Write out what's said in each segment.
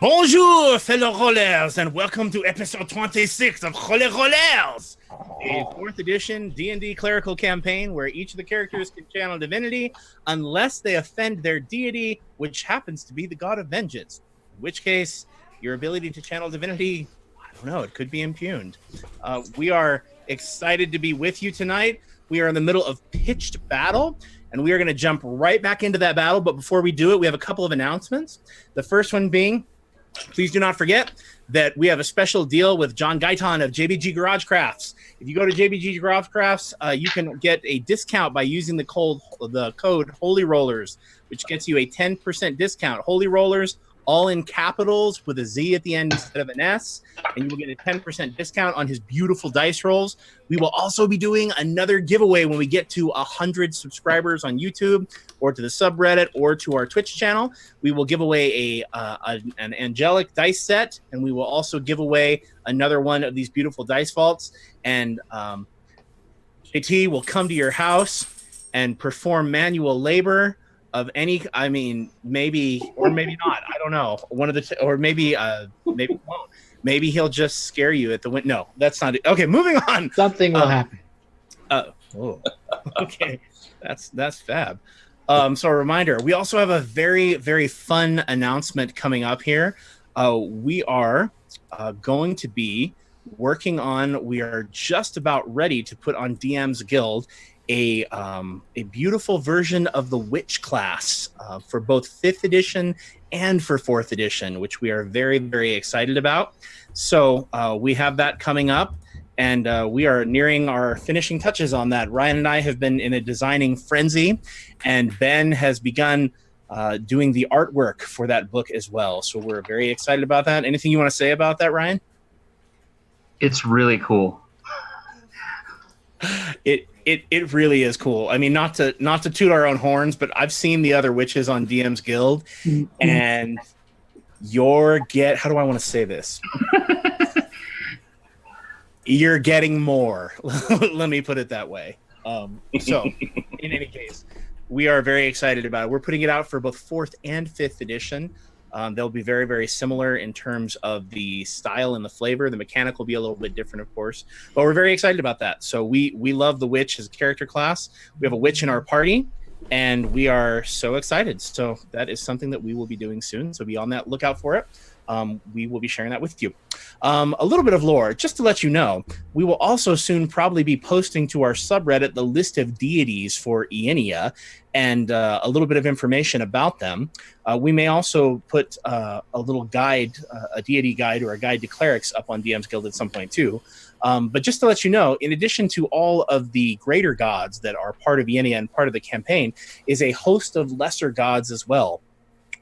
Bonjour, fellow rollers, and welcome to episode 26 of Holy Rollerz, a 4th edition D&D clerical campaign where each of the characters can channel divinity unless they offend their deity, which happens to be the god of vengeance, in which case your ability to channel divinity, I don't know, it could be impugned. We are excited to be with you tonight. We are in the middle of pitched battle, and we are going to jump right back into that battle, but before we do it, we have a couple of announcements. The first one being, please do not forget that we have a special deal with John Gaiton of JBG Garage Crafts. If you go to JBG Garage Crafts, you can get a discount by using the code Holy Rollerz, which gets you a 10% discount. Holy Rollerz, all in capitals with a Z at the end instead of an S, and you will get a 10% discount on his beautiful dice rolls. We will also be doing another giveaway when we get to 100 subscribers on YouTube, or to the subreddit, or to our Twitch channel. We will give away an angelic dice set, and we will also give away another one of these beautiful dice vaults. And JT will come to your house and perform manual labor of any, I mean, maybe or maybe not. I don't know. One of the, or maybe maybe won't. Maybe he'll just scare you at the window. No, that's not it. Okay, moving on. Something will happen. Oh, okay, that's fab. So a reminder, we also have a very, very fun announcement coming up here. We are going to be working on, we are just about ready to put on DM's Guild a beautiful version of the Witch class for both 5th edition and for 4th edition, which we are very, very excited about. So we have that coming up, and we are nearing our finishing touches on that. Ryan and I have been in a designing frenzy, and Ben has begun doing the artwork for that book as well. So we're very excited about that. Anything you want to say about that, Ryan? It's really cool. It really is cool. I mean, not to toot our own horns, but I've seen the other witches on DM's Guild, and how do I want to say this? You're getting more. Let me put it that way. So, in any case, we are very excited about it. We're putting it out for both 4th and 5th edition. They'll be very, very similar in terms of the style and the flavor. The mechanic will be a little bit different, of course, but we're very excited about that. So we love the witch as a character class. We have a witch in our party, and we are so excited. So that is something that we will be doing soon. So be on that lookout for it. We will be sharing that with you. A little bit of lore, just to let you know, we will also soon probably be posting to our subreddit the list of deities for Ienia and a little bit of information about them. We may also put a little guide, a deity guide or a guide to clerics up on DM's Guild at some point too. But just to let you know, in addition to all of the greater gods that are part of Ienia and part of the campaign, is a host of lesser gods as well,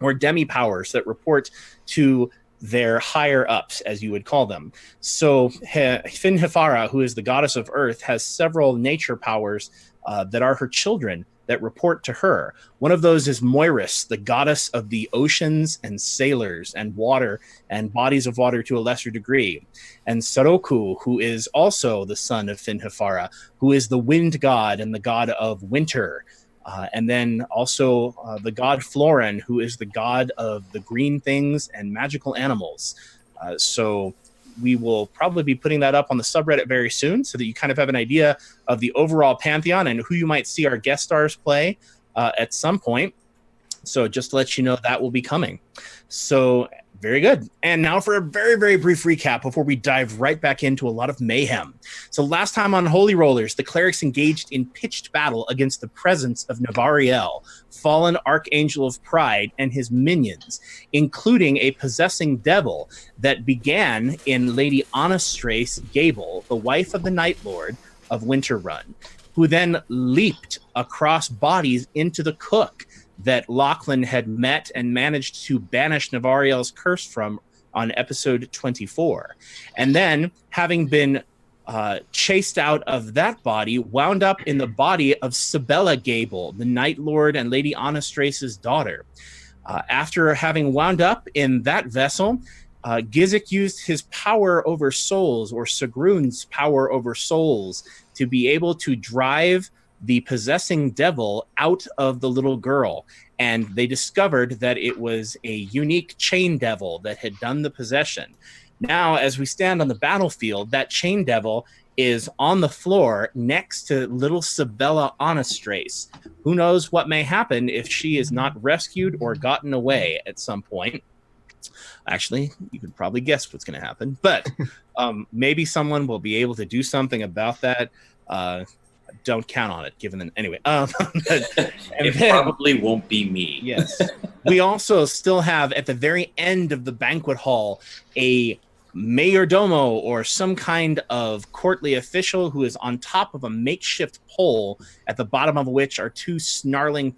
or demi-powers that report to their higher ups, as you would call them. So Finhefara, who is the goddess of earth, has several nature powers that are her children that report to her. One of those is Moiris, the goddess of the oceans and sailors and water and bodies of water to a lesser degree. And Saroku, who is also the son of Finhefara, who is the wind god and the god of winter. And then also the god Florin, who is the god of the green things and magical animals. So we will probably be putting that up on the subreddit very soon so that you kind of have an idea of the overall pantheon and who you might see our guest stars play at some point. So just to let you know, that will be coming. So very good. And now for a very, very brief recap before we dive right back into a lot of mayhem. So last time on Holy Rollerz, the clerics engaged in pitched battle against the presence of Navariel, fallen archangel of pride, and his minions, including a possessing devil that began in Lady Anastrace Gable, the wife of the Night Lord of Winterrun, who then leaped across bodies into the cook that Lachlan had met and managed to banish Navariel's curse from on episode 24. And then, having been chased out of that body, wound up in the body of Sibella Gable, the Night Lord and Lady Anastrace's daughter. After having wound up in that vessel, Gizik used his power over souls, or Sigrun's power over souls, to be able to drive the possessing devil out of the little girl. And they discovered that it was a unique chain devil that had done the possession. Now, as we stand on the battlefield, that chain devil is on the floor next to little Sabella Onestrace. Who knows what may happen if she is not rescued or gotten away at some point. Actually, you could probably guess what's going to happen, but maybe someone will be able to do something about that. Don't count on it, given them anyway. It probably won't be me. Yes. We also still have at the very end of the banquet hall a mayordomo, or some kind of courtly official, who is on top of a makeshift pole, at the bottom of which are two snarling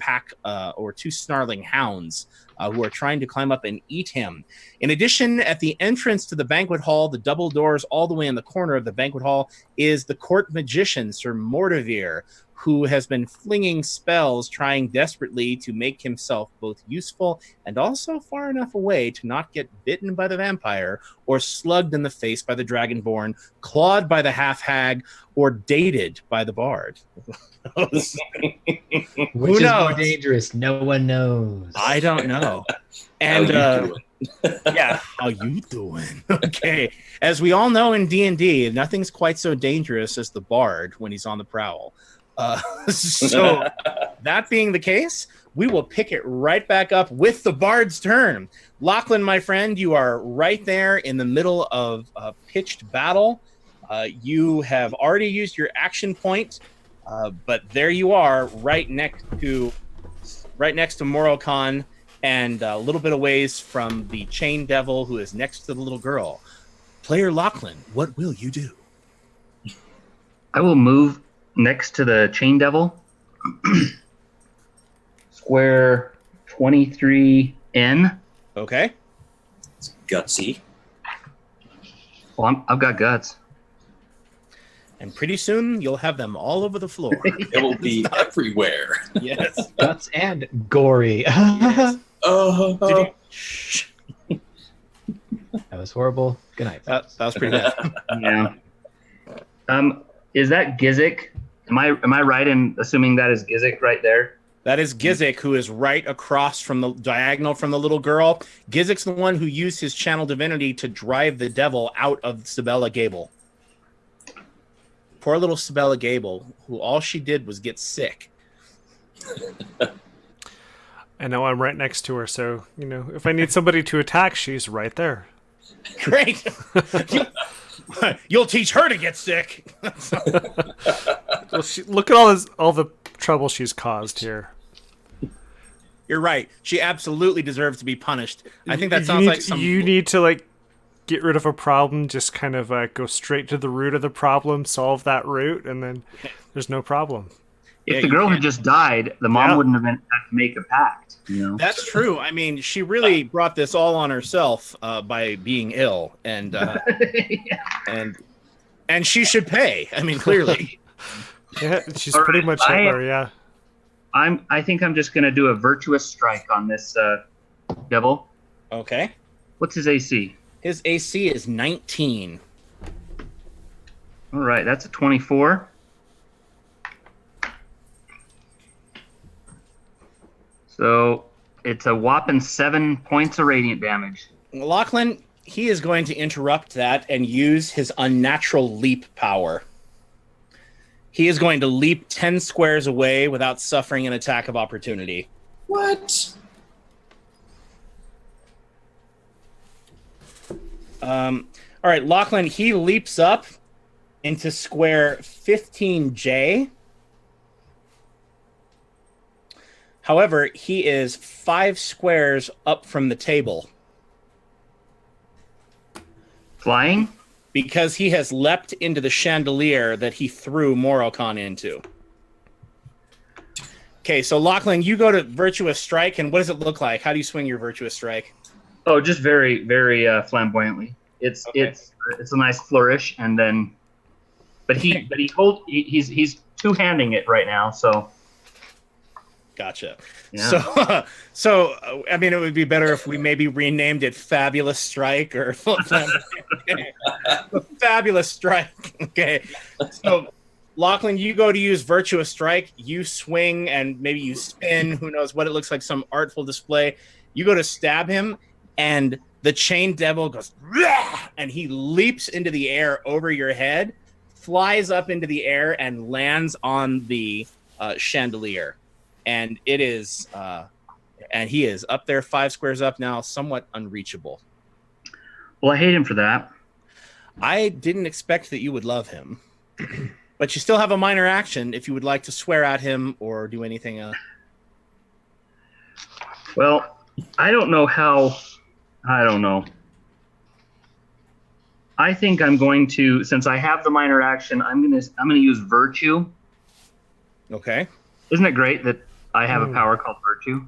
hounds who are trying to climb up and eat him. In addition, at the entrance to the banquet hall, the double doors all the way in the corner of the banquet hall, is the court magician, Sir Mordevere, who has been flinging spells, trying desperately to make himself both useful and also far enough away to not get bitten by the vampire, or slugged in the face by the dragonborn, clawed by the half-hag, or dated by the bard. Which is more dangerous? No one knows. I don't know. And yeah, how you doing? Okay. As we all know in D&D, nothing's quite so dangerous as the bard when he's on the prowl. So that being the case, we will pick it right back up with the bard's turn. Lachlan, my friend, you are right there in the middle of a pitched battle. You have already used your action point, but there you are, right next to Morokhan, and a little bit away from the chain devil who is next to the little girl. Player Lachlan, what will you do? I will move next to the chain devil. Square 23N. Okay. It's gutsy. Well, I've got guts. And pretty soon you'll have them all over the floor. It will be everywhere. Yes. Guts and gory. Yes. Oh. That was horrible. Good night. That was pretty bad. Yeah. Is that Gizik? Am I right in assuming that is Gizik right there? That is Gizik, who is right across from the diagonal from the little girl. Gizik's the one who used his channel divinity to drive the devil out of Sabella Gable. Poor little Sabella Gable, who all she did was get sick. I know I'm right next to her, so, if I need somebody to attack, she's right there. Great. You'll teach her to get sick. Well, look at all the trouble she's caused here. You're right. She absolutely deserves to be punished. I think that sounds like some... You need to, get rid of a problem, just kind of go straight to the root of the problem, solve that root, and then there's no problem. If the girl had just died, the mom wouldn't have had to make a pact. That's true. I mean, she really brought this all on herself by being ill, and and she should pay. I mean, clearly. Yeah, she's pretty much Hitler. Yeah. I think I'm just gonna do a virtuous strike on this devil. Okay. What's his AC? His AC is 19. All right, that's a 24. So it's a whopping 7 points of radiant damage. Lachlan, he is going to interrupt that and use his unnatural leap power. He is going to leap 10 squares away without suffering an attack of opportunity. What? All right, Lachlan, he leaps up into square 15J. However, he is 5 squares up from the table. Flying? Because he has leapt into the chandelier that he threw Morokhan into. Okay, so Lachlan, you go to Virtuous Strike, and what does it look like? How do you swing your Virtuous Strike? Oh, just very, very flamboyantly. It's a nice flourish, and then, he's two-handing it right now, so. Gotcha. Yeah. So I mean, it would be better if we maybe renamed it Fabulous Strike or Fabulous Strike. Okay. So Lachlan, you go to use Virtuous Strike. You swing and maybe you spin. Who knows what it looks like, some artful display. You go to stab him, and the chain devil goes, and he leaps into the air over your head, flies up into the air, and lands on the chandelier. And it is, and he is up there 5 squares up now, somewhat unreachable. Well, I hate him for that. I didn't expect that you would love him. But you still have a minor action if you would like to swear at him or do anything else. Well, I don't know. I think I'm going to, since I have the minor action, I'm gonna use virtue. Okay. Isn't it great that I have a power called virtue?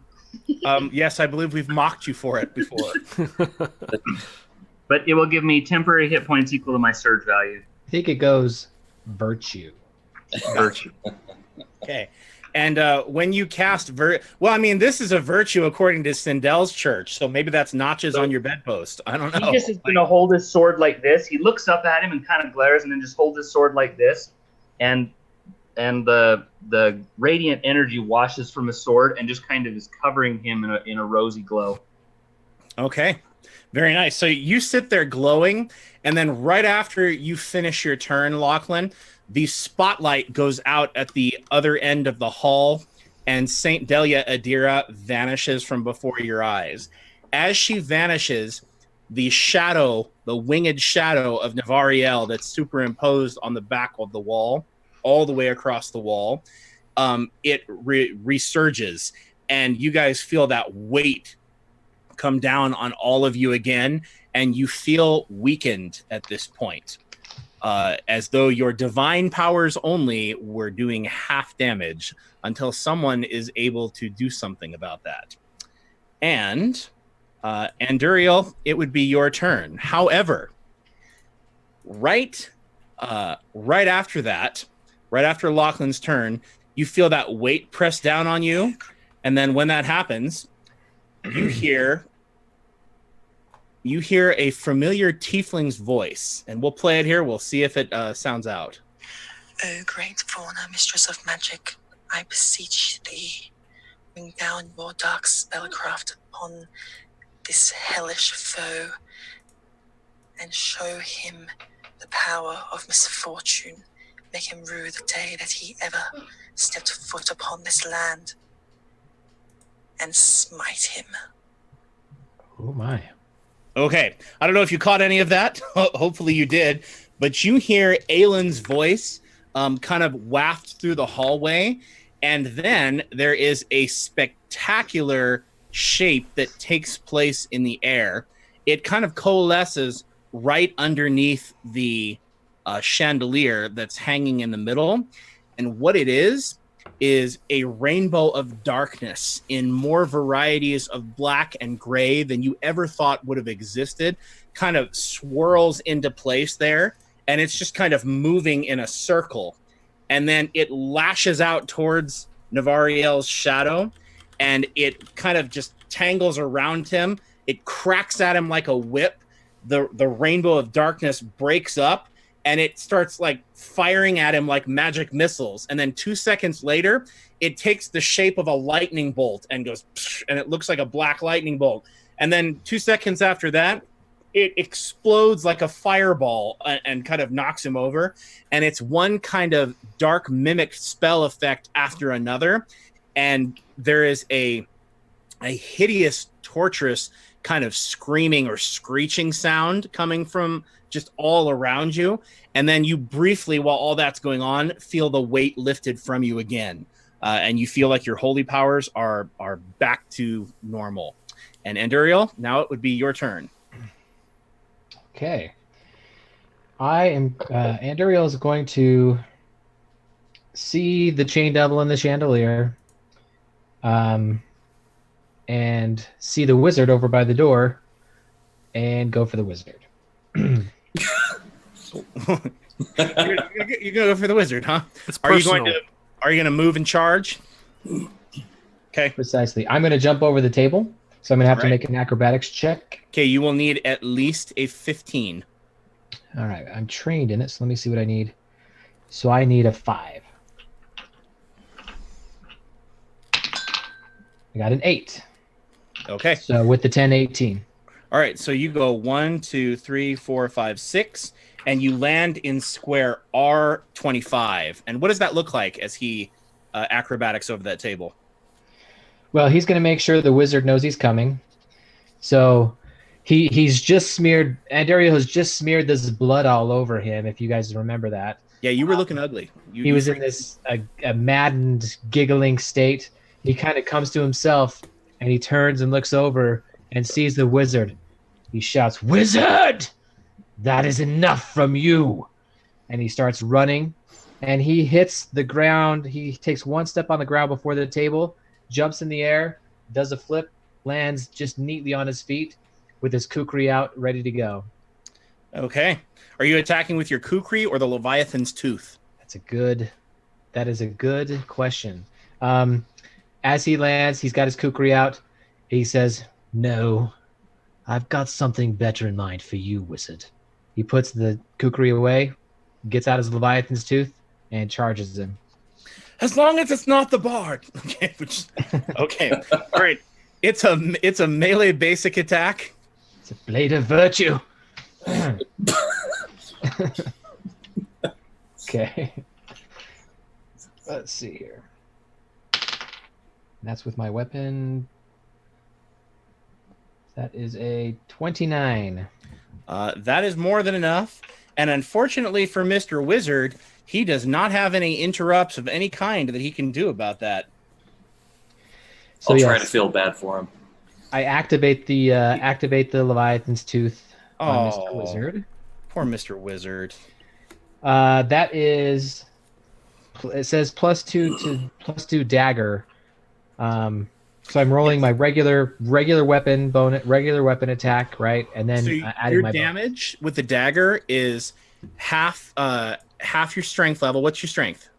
Yes, I believe we've mocked you for it before. But it will give me temporary hit points equal to my surge value. I think it goes virtue. Virtue. Okay. And when you cast this is a virtue according to Sindel's church, so maybe that's notches on your bedpost. I don't know. He just is going to hold his sword like this. He looks up at him and kind of glares, and then just holds his sword like this, and the radiant energy washes from his sword and just kind of is covering him in a rosy glow. Okay. Very nice. So you sit there glowing, and then right after you finish your turn, Lachlan, the spotlight goes out at the other end of the hall, and Saint Delia Adira vanishes from before your eyes. As she vanishes, the winged shadow of Navariel that's superimposed on the back of the wall, all the way across the wall, it resurges, and you guys feel that weight come down on all of you again, and you feel weakened at this point. As though your divine powers only were doing half damage until someone is able to do something about that. And Anduriel, it would be your turn. However, right after that, right after Lachlan's turn, you feel that weight press down on you, and then when that happens, you hear a familiar tiefling's voice, and we'll play it here. We'll see if it sounds out. O great Fauna, mistress of magic, I beseech thee, bring down your dark spellcraft upon this hellish foe, and show him the power of misfortune. Make him rue the day that he ever stepped foot upon this land, and smite him. Oh my. Okay, I don't know if you caught any of that. Hopefully you did. But you hear Aylin's voice kind of waft through the hallway, and then there is a spectacular shape that takes place in the air. It kind of coalesces right underneath the chandelier that's hanging in the middle. And what it is a rainbow of darkness in more varieties of black and gray than you ever thought would have existed, kind of swirls into place there, and it's just kind of moving in a circle. And then it lashes out towards Navariel's shadow, and it kind of just tangles around him. It cracks at him like a whip. The rainbow of darkness breaks up, and it starts like firing at him like magic missiles. And then 2 seconds later, it takes the shape of a lightning bolt and goes, and it looks like a black lightning bolt. And then 2 seconds after that, it explodes like a fireball and kind of knocks him over. And it's one kind of dark mimic spell effect after another. And there is a hideous, torturous kind of screaming or screeching sound coming from just all around you. And then you briefly, while all that's going on, feel the weight lifted from you again. And you feel like your holy powers are back to normal. And Anduriel, now it would be your turn. Okay. Anduriel is going to see the chain devil in the chandelier, and see the wizard over by the door, and go for the wizard. You're gonna go for the wizard, huh? It's Are you personal. going to move and charge? Okay. Precisely. I'm going to jump over the table, so I'm going to have to make an acrobatics check. Okay, you will need at least a 15. All right, I'm trained in it, so let me see what I need. So I need a 5. I got an 8. Okay. So with the 10, 18. All right. So you go 1, 2, 3, 4, 5, 6, and you land in square R25. And what does that look like as he acrobatics over that table? Well, he's going to make sure the wizard knows he's coming. So he's just smeared. Andario has just smeared this blood all over him. If you guys remember that. Yeah, you were looking ugly. He was in this a maddened, giggling state. He kind of comes to himself, and he turns and looks over and sees the wizard. He shouts, "Wizard! That is enough from you!" And he starts running, and he hits the ground. He takes one step on the ground before the table, jumps in the air, does a flip, lands just neatly on his feet with his kukri out, ready to go. Okay. Are you attacking with your kukri or the Leviathan's tooth? That is a good question. As he lands, he's got his kukri out. He says, "No, I've got something better in mind for you, wizard." He puts the kukri away, gets out his Leviathan's tooth, and charges him. As long as it's not the bard. Okay. Okay. All right. It's a melee basic attack. It's a blade of virtue. Okay. Let's see here. That's with my weapon. That is a 29. That is more than enough. And unfortunately for Mr. Wizard, he does not have any interrupts of any kind that he can do about that. So I'll try to feel bad for him. I activate the Leviathan's tooth on Mr. Oh. Wizard. Poor Mr. Wizard. That is, it says +2 dagger. So I'm rolling my regular weapon attack, right? And then So adding your my damage with the dagger is half your strength level. What's your strength?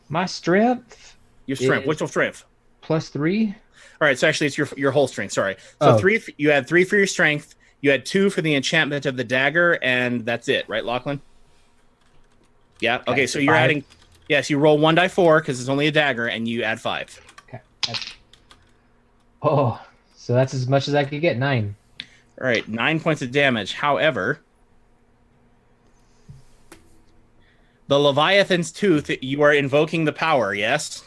My strength. Your strength. Is- What's your strength? +3. All right, so actually it's your whole strength. Sorry. So Oh. 3. You had 3 for your strength. You had 2 for the enchantment of the dagger, and that's it, right, Lachlan? Yeah. Okay. So you're 5. adding. Yes, you roll 1d4 because it's only a dagger, and you add 5. Okay. So that's as much as I could get. 9. All right, 9 points of damage. However, the Leviathan's tooth. You are invoking the power. Yes.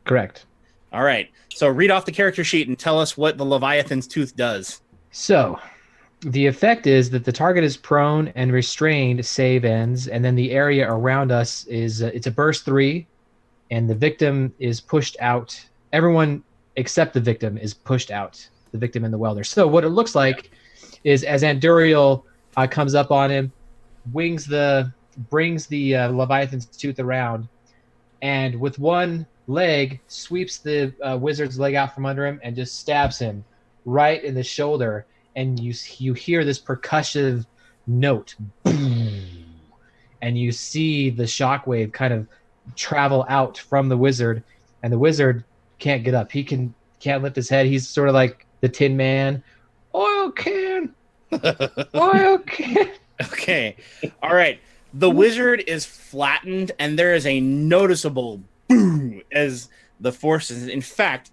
Correct. All right. So read off the character sheet and tell us what the Leviathan's tooth does. So the effect is that the target is prone and restrained, save ends, and then the area around us is it's a burst 3, and the victim is pushed out. Everyone except the victim is pushed out. The victim and the welder. So what it looks like is as Anduriel comes up on him, brings the Leviathan's tooth around, and with one leg sweeps the wizard's leg out from under him and just stabs him right in the shoulder. And you hear this percussive note, boom, and you see the shockwave kind of travel out from the wizard, and the wizard can't get up. He can't lift his head. He's sort of like the Tin Man. Oil can. Oil can. Okay. All right. The wizard is flattened, and there is a noticeable boom as the forces. In fact,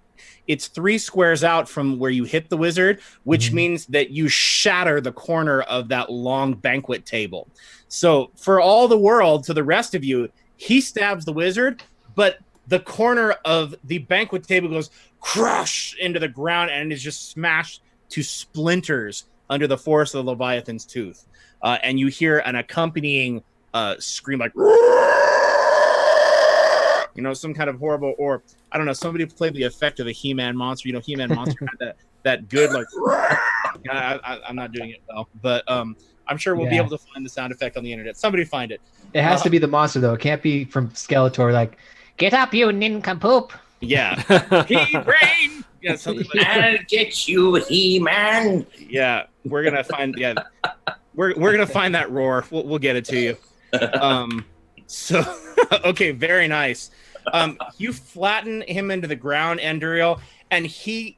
it's 3 squares out from where you hit the wizard, which means that you shatter the corner of that long banquet table. So for all the world, to the rest of you, he stabs the wizard, but the corner of the banquet table goes crush into the ground and is just smashed to splinters under the force of the Leviathan's tooth. And you hear an accompanying scream like, some kind of horrible, or I don't know, somebody played the effect of the He-Man monster. He-Man monster had that good, like, I'm not doing it well, but I'm sure we'll be able to find the sound effect on the internet. Somebody find it. It has to be the monster, though. It can't be from Skeletor, like, "Get up, you nincompoop." Yeah. He-Brain! Yeah, something like that. I'll get you, He-Man. Yeah, we're gonna find. Yeah, we're gonna find that roar. We'll get it to you. So okay, very nice. You flatten him into the ground, Anduriel, and he's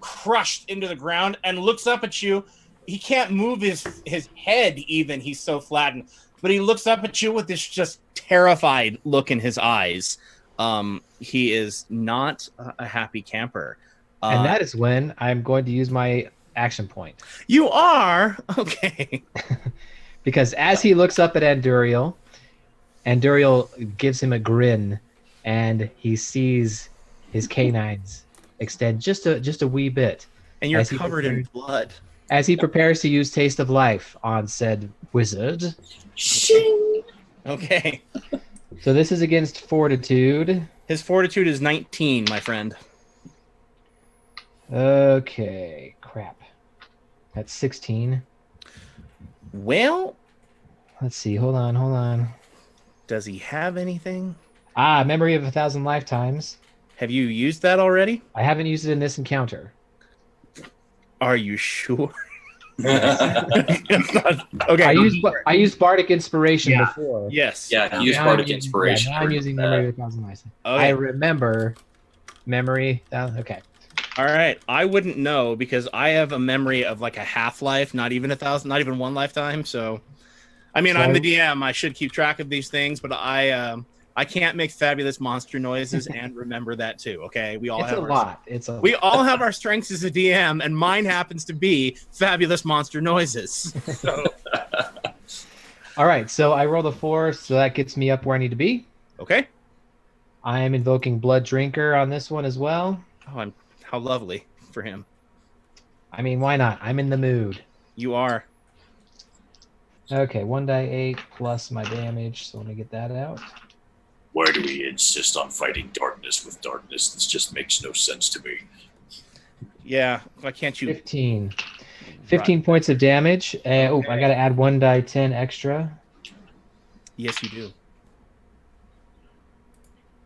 crushed into the ground and looks up at you. He can't move his head even. He's so flattened. but he looks up at you with this just terrified look in his eyes. He is not a happy camper. And that is when I'm going to use my action point. You are? Okay. Because as he looks up at Anduriel gives him a grin, and he sees his canines extend just a wee bit. And you're covered in blood. As he prepares to use Taste of Life on said wizard. Shing. Okay. So this is against Fortitude. His Fortitude is 19, my friend. Okay. Crap. That's 16. Well, let's see. Hold on. Does he have anything? Memory of 1,000 Lifetimes. Have you used that already? I haven't used it in this encounter. Are you sure? Okay. I used Bardic Inspiration before. Yes. Yeah, use Bardic Inspiration. Yeah, now I'm using Memory of 1,000 Lifetimes. Okay. I remember Memory. Okay. All right. I wouldn't know because I have a memory of like a half-life, not even 1,000, not even one lifetime. So, I mean, I'm the DM. I should keep track of these things, but I can't make fabulous monster noises and remember that too. Okay, we all we all have our strengths as a DM, and mine happens to be fabulous monster noises. So. All right, so I rolled a 4, so that gets me up where I need to be. Okay. I am invoking Blood Drinker on this one as well. Oh, how lovely for him. I mean, why not? I'm in the mood. You are. Okay, 1d8 plus my damage, so let me get that out. Why do we insist on fighting darkness with darkness? This just makes no sense to me. Yeah, why can't you? 15 points of damage. I got to add 1d10 extra. Yes, you do.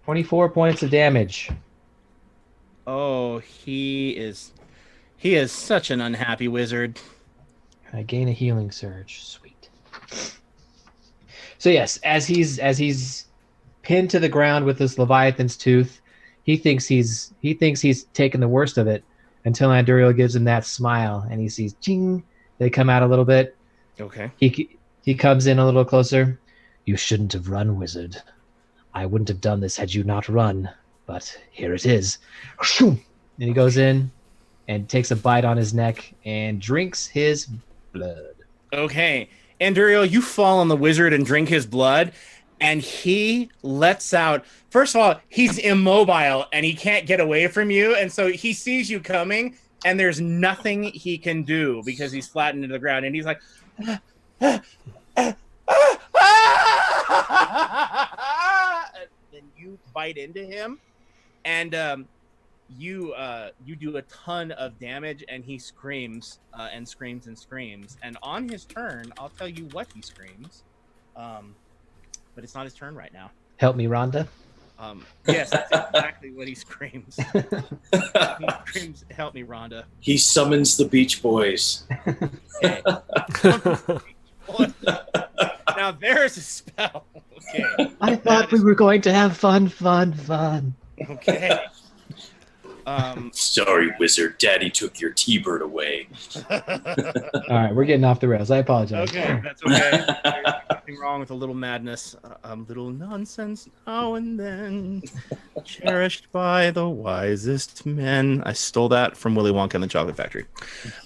24 points of damage. Oh, he is such an unhappy wizard. I gain a healing surge. Sweet. So yes, as he's pinned to the ground with this Leviathan's tooth, he thinks he's taken the worst of it until Anduriel gives him that smile, and he sees ching. They come out a little bit. Okay. He comes in a little closer. You shouldn't have run, wizard. I wouldn't have done this had you not run, but here it is. And he goes in and takes a bite on his neck and drinks his blood. Okay. Anduriel, you fall on the wizard and drink his blood, and he lets out... First of all, he's immobile, and he can't get away from you, and so he sees you coming, and there's nothing he can do because he's flattened to the ground, and he's like... And you bite into him, and you do a ton of damage, and he screams and screams and screams. And on his turn, I'll tell you what he screams, but it's not his turn right now. Help me, Rhonda. Yes, that's exactly what he screams. He screams, "Help me, Rhonda." He summons the Beach Boys. Okay. Now there's a spell. Okay. I thought we were going to have fun. Okay. Sorry, wizard. Daddy took your T-bird away. All right, we're getting off the rails. I apologize. Okay, that's okay. There's nothing wrong with a little madness, a little nonsense now and then, cherished by the wisest men. I stole that from Willy Wonka and the Chocolate Factory.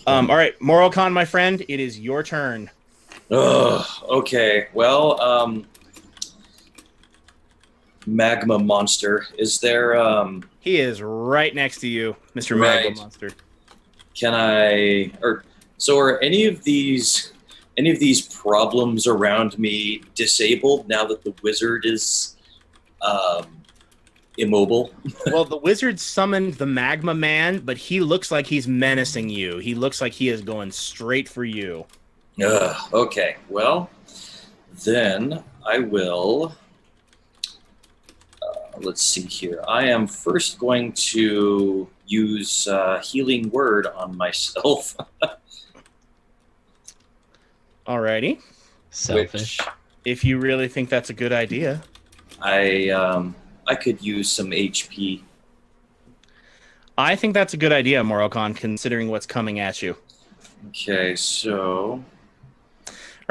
All right, Morocon, my friend, it is your turn. Okay. Well, magma monster. Is there He is right next to you, Mr. Right. Magma Monster. Are any of these problems around me disabled now that the wizard is immobile? Well, the wizard summoned the Magma Man, but he looks like he's menacing you. He looks like he is going straight for you. Okay. Well, then I will... let's see here. I am first going to use Healing Word on myself. Alrighty. Selfish. If you really think that's a good idea. I could use some HP. I think that's a good idea, Morocon, considering what's coming at you. Okay, so...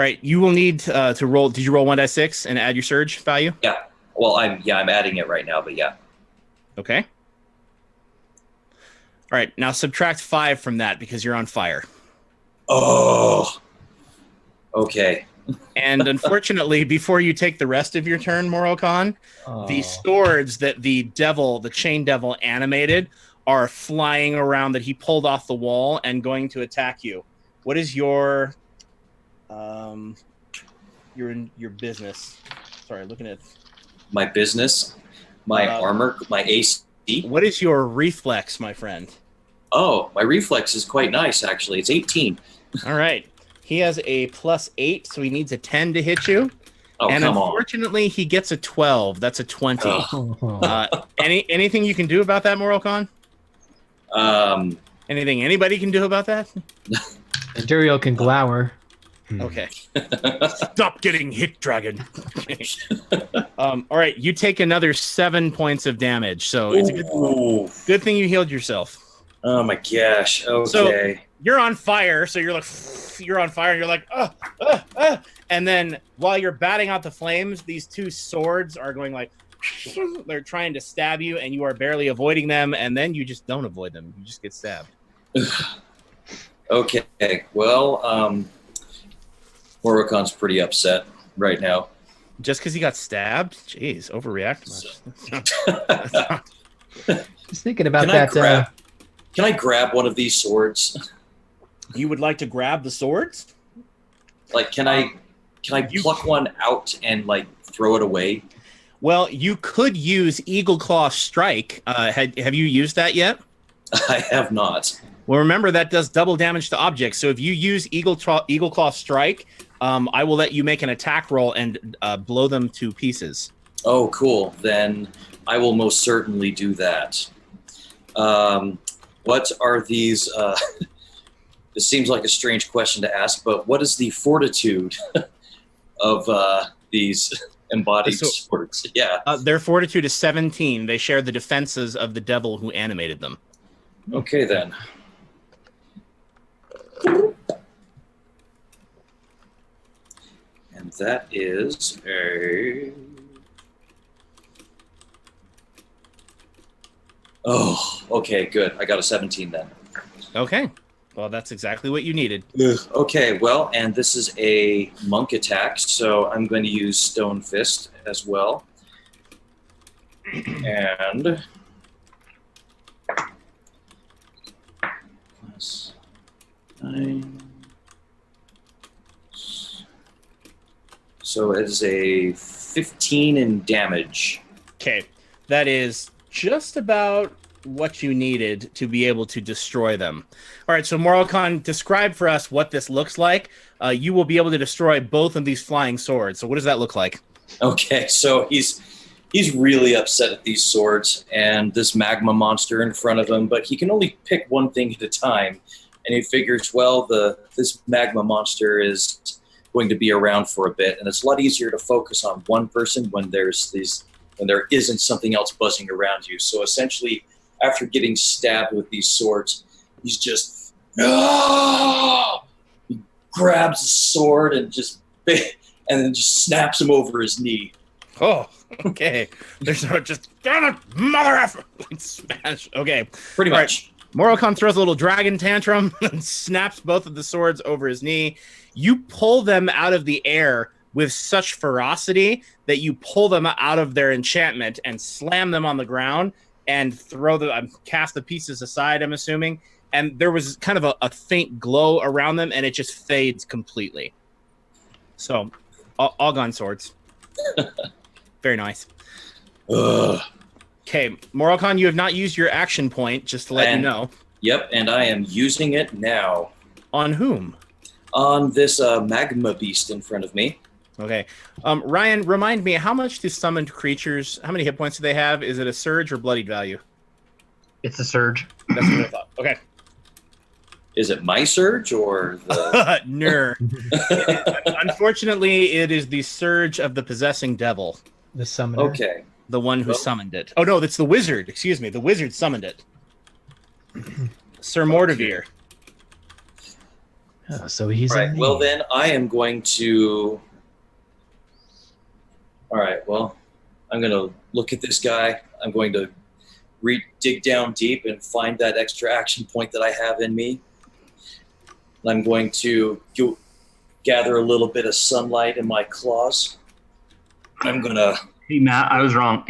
right, you will need to roll. Did you roll 1d6 and add your surge value? Yeah. Well, I'm adding it right now, but yeah. Okay. All right, now subtract 5 from that because you're on fire. Oh. Okay. And unfortunately, before you take the rest of your turn, Morokhan, the swords that the chain devil animated are flying around that he pulled off the wall and going to attack you. What is your business? Sorry, looking at My business, my armor, my AC. what is your reflex, my friend? Oh, my reflex is quite nice, actually. It's 18. All right. He has a +8, so he needs a 10 to hit you. Oh, and come on. unfortunately, he gets a 12. That's a 20. Anything you can do about that, Morokhan? Anything anybody can do about that? Duriel can glower. Okay. Stop getting hit, dragon. All right, you take another 7 points of damage. So it's a good thing you healed yourself. Oh my gosh. Okay. So you're on fire. So you're on fire, and you're like, and then while you're batting out the flames, these two swords are going like, they're trying to stab you, and you are barely avoiding them, and then you just don't avoid them. You just get stabbed. Okay. Well, Morokhan's pretty upset right now. Just because he got stabbed? Jeez, overreact much. Just thinking about that. Can I grab one of these swords? You would like to grab the swords? Like, can I pluck one out and like throw it away? Well, you could use Eagle Claw Strike. Have you used that yet? I have not. Well, remember that does double damage to objects. So if you use Eagle Claw Strike, I will let you make an attack roll and blow them to pieces. Oh, cool. Then I will most certainly do that. What are these? This seems like a strange question to ask, but what is the fortitude of these embodied swords? Yeah. Their fortitude is 17. They share the defenses of the devil who animated them. Okay, then. And that is a... Oh, okay, good. I got a 17 then. Okay. Well, that's exactly what you needed. Okay, well, and this is a monk attack, so I'm going to use Stone Fist as well. And... plus 9... So it is a 15 in damage. Okay. That is just about what you needed to be able to destroy them. All right, so Morokhan, describe for us what this looks like. You will be able to destroy both of these flying swords. So what does that look like? Okay, so he's really upset at these swords and this magma monster in front of him, but he can only pick one thing at a time. And he figures, well, this magma monster is going to be around for a bit, and it's a lot easier to focus on one person when there isn't something else buzzing around you. So essentially, after getting stabbed with these swords, he's just he grabs the sword and then just snaps him over his knee. Oh, okay. There's no just damn it, mother effer. Smash. Okay, pretty much. Right. Morokhan throws a little dragon tantrum and snaps both of the swords over his knee. You pull them out of the air with such ferocity that you pull them out of their enchantment and slam them on the ground and cast the pieces aside, I'm assuming. And there was kind of a faint glow around them, and it just fades completely. So, all gone swords. Very nice. Ugh. Okay, Morokhan, you have not used your action point, just to let you know. Yep, and I am using it now. On whom? On this magma beast in front of me. Okay. Ryan, remind me, how much do summoned creatures, how many hit points do they have? Is it a surge or bloodied value? It's a surge. That's what I thought. Okay. Is it my surge or the... Ner. Unfortunately, it is the surge of the possessing devil. The summoner. Okay. The one who summoned it. Oh, no, that's the wizard. Excuse me. The wizard summoned it. Sir Mordevere. Oh, so he's All right. in Well, need. then I am going to. All right. Well, I'm going to look at this guy. I'm going to dig down deep and find that extra action point that I have in me. I'm going to gather a little bit of sunlight in my claws. I'm gonna. Hey Matt, I was wrong.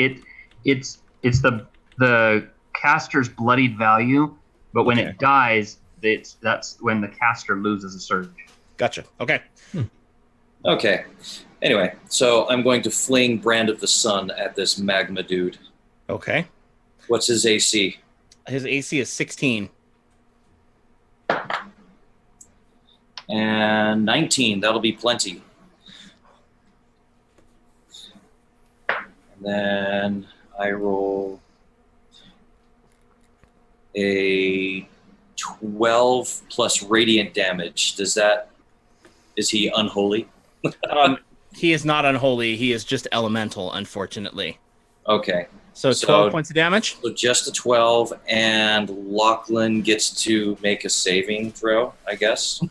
It's the caster's bloodied value, but when Okay. it dies, that's when the caster loses a surge. Gotcha. Okay. Okay. Anyway, so I'm going to fling Brand of the Sun at this magma dude. Okay. What's his AC? His AC is 16. And 19. That'll be plenty. And then I roll a 12 plus radiant damage. Is he unholy? He is not unholy. He is just elemental, unfortunately. Okay. So 12 points of damage. So just a 12, and Lachlan gets to make a saving throw, I guess.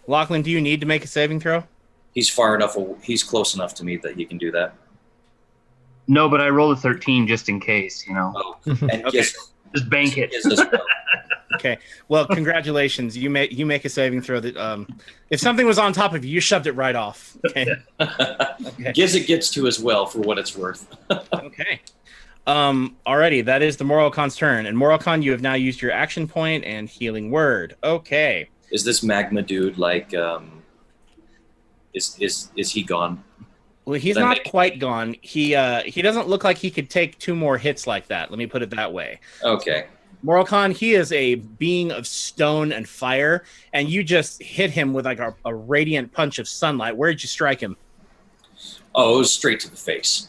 Lachlan, do you need to make a saving throw? He's close enough to me that he can do that. No, but I rolled a 13 just in case, Oh, and Okay. Just bank it. Giz as well. Okay. Well, congratulations. You make a saving throw that if something was on top of you, you shoved it right off. Okay. Giz it gets to as well for what it's worth. Okay. Alrighty, that is the Moralcon's turn. And Moralcon, you have now used your action point and healing word. Okay. Is this magma dude like is he gone? Well, he's not quite gone. He doesn't look like he could take 2 more hits like that. Let me put it that way. Okay. Moralcon, he is a being of stone and fire, and you just hit him with like a radiant punch of sunlight. Where did you strike him? Oh, it was straight to the face.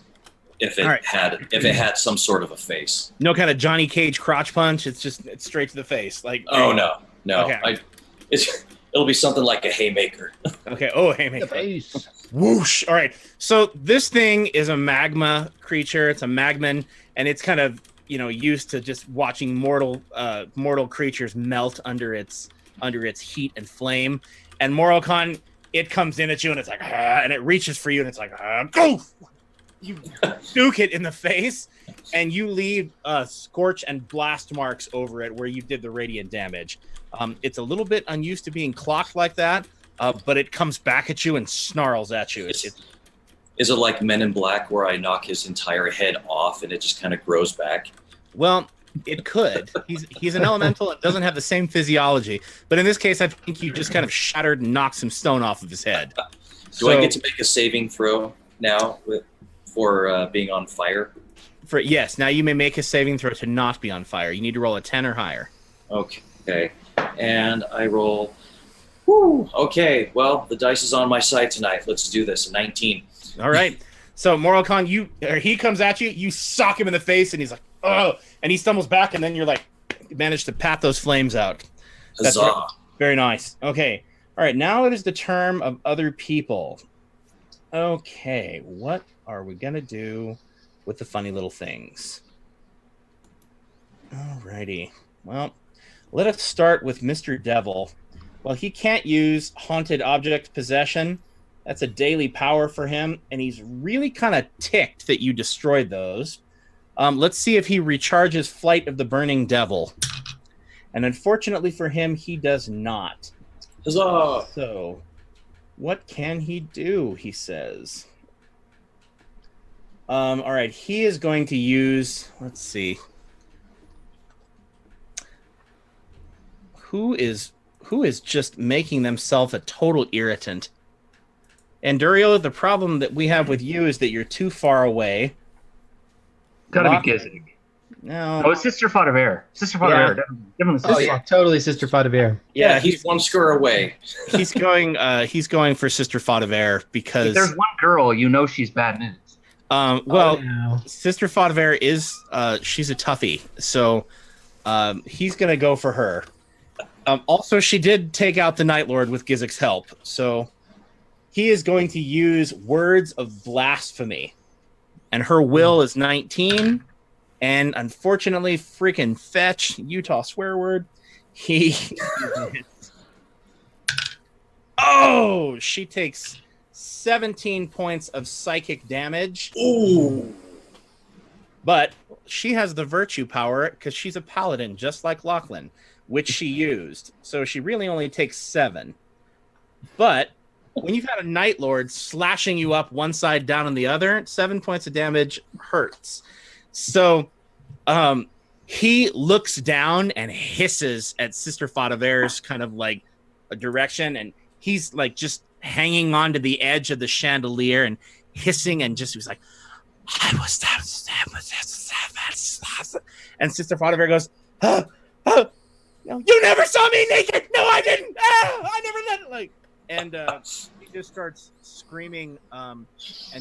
If it All right. had some sort of a face. No kind of Johnny Cage crotch punch. It's straight to the face. Like Oh no. Okay. It'll be something like a haymaker. Okay. Oh, hey, man. Whoosh. All right. So this thing is a magma creature. It's a magman, and it's kind of used to just watching mortal creatures melt under its heat and flame. And Moralcon, it comes in at you, and it's like, and it reaches for you, and it's like, go. You duke it in the face, and you leave scorch and blast marks over it where you did the radiant damage. It's a little bit unused to being clocked like that, but it comes back at you and snarls at you. Is it like Men in Black where I knock his entire head off and it just kind of grows back? Well, it could. He's an elemental and doesn't have the same physiology. But in this case, I think you just kind of shattered and knocked some stone off of his head. Do I get to make a saving throw now for being on fire? Yes, now you may make a saving throw to not be on fire. You need to roll a 10 or higher. Okay. And I roll. Woo! Okay, well, the dice is on my side tonight. Let's do this. 19. All right. So Moralcon, he comes at you, you sock him in the face, and he's like, oh, and he stumbles back, and then you're like, managed to pat those flames out. That's Huzzah. very nice. Okay. All right. Now it is the turn of other people. Okay. What are we going to do with the funny little things? All righty. Well, let us start with Mr. Devil. Well, he can't use haunted object possession. That's a daily power for him, and he's really kind of ticked that you destroyed those. Let's see if he recharges Flight of the Burning Devil. And unfortunately for him, he does not. Huzzah! So, what can he do, he says. All right, he is going to use, let's see. Who is just making themselves a total irritant? And Durio, the problem that we have with you is that you're too far away. Gotta be Gizig. No. Oh, it's Sister Fought of Air. Sister Fought of Air. Definitely Sister. Oh yeah, totally Sister Fought of Air. Yeah, he's one square away. He's going for Sister Fought of Air because If there's one girl, she's bad news. Sister Fought of Air is she's a toughie, so he's gonna go for her. Also, she did take out the Night Lord with Gizik's help, so he is going to use Words of Blasphemy, and her will is 19. And unfortunately, freaking fetch, Utah swear word, he Oh, she takes 17 points of psychic damage. Ooh. But she has the virtue power because she's a paladin, just like Lachlan, which she used. So she really only takes 7. But when you've had a Night Lord slashing you up one side, down on the other, 7 points of damage hurts. So he looks down and hisses at Sister Fadaver's kind of like a direction, and he's like just hanging on to the edge of the chandelier and hissing, and just he's like, I was that, and Sister Fadaver goes, you never saw me naked. No, I didn't. I never did. Like, and he just starts screaming, and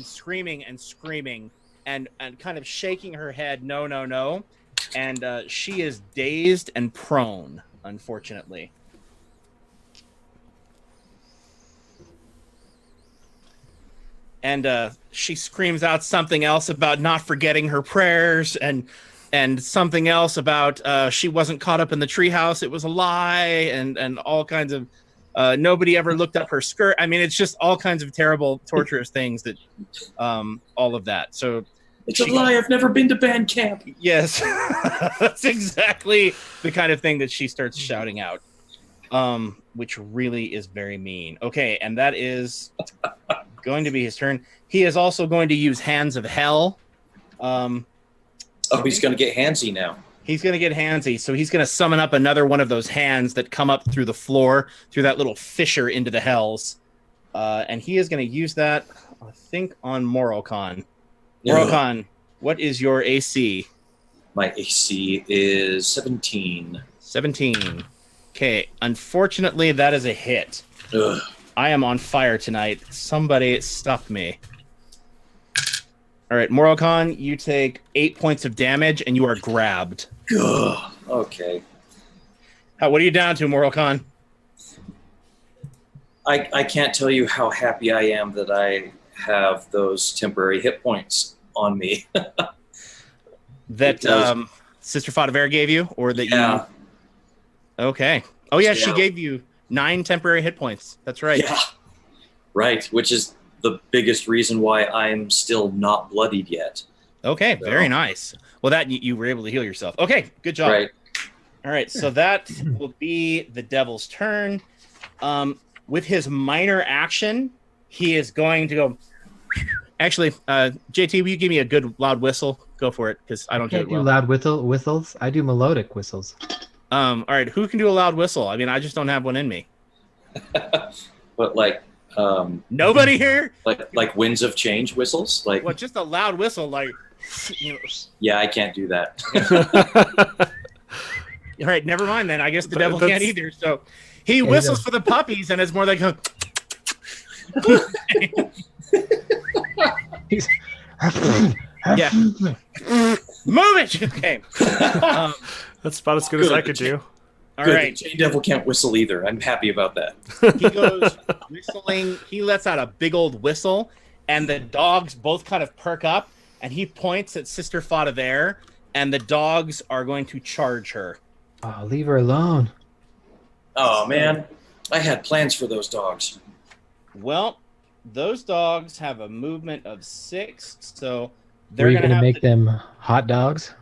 screaming and screaming, and kind of shaking her head. No, no, no. And she is dazed and prone, unfortunately. And she screams out something else about not forgetting her prayers, and something else about she wasn't caught up in the treehouse. It was a lie, and all kinds of nobody ever looked up her skirt. I mean, it's just all kinds of terrible, torturous things that all of that. So it's a lie. I've never been to band camp. Yes, that's exactly the kind of thing that she starts shouting out, which really is very mean. Okay, and that is going to be his turn. He is also going to use Hands of Hell. He's going to get handsy now. He's going to get handsy, so he's going to summon up another one of those hands that come up through the floor, through that little fissure into the hells. And he is going to use that, I think, on Morocon. Morocon, what is your AC? My AC is 17. 17. Okay, unfortunately, that is a hit. Ugh. I am on fire tonight. Somebody stop me. All right, Morocon, you take 8 points of damage, and you are grabbed. Ugh. Okay. What are you down to, Morocon? I can't tell you how happy I am that I have those temporary hit points on me. That Sister Fadaver gave you? Or that Yeah. you... Okay. Oh, yeah, Yeah. she gave you 9 temporary hit points. That's right. Yeah. Right, which is the biggest reason why I'm still not bloodied yet. Okay, So. very nice. Well, that you were able to heal yourself. Okay, good job. Right. All right, so that will be the devil's turn. With his minor action, he is going to go... Actually, JT, will you give me a good loud whistle? Go for it, because I don't do it Can't do well. loud whistles. I do melodic whistles. All right, who can do a loud whistle? I mean, I just don't have one in me. But like... Nobody here? Like winds of change whistles? Like, What, just a loud whistle, like... You know. yeah, I can't do that. All right, never mind then. I guess the devil That's- can't either. So he whistles for the puppies, and it's more like... He's- Yeah. Move it! Okay. That's about as good as I could do. All Good. right. Chain Devil can't whistle either. I'm happy about that. He goes whistling. He lets out a big old whistle, and the dogs both kind of perk up, and he points at Sister Fadaver, and the dogs are going to charge her. Oh, leave her alone. Oh, man. I had plans for those dogs. Well, those dogs have a movement of 6, so Are they're you going to going to have make to... them hot dogs?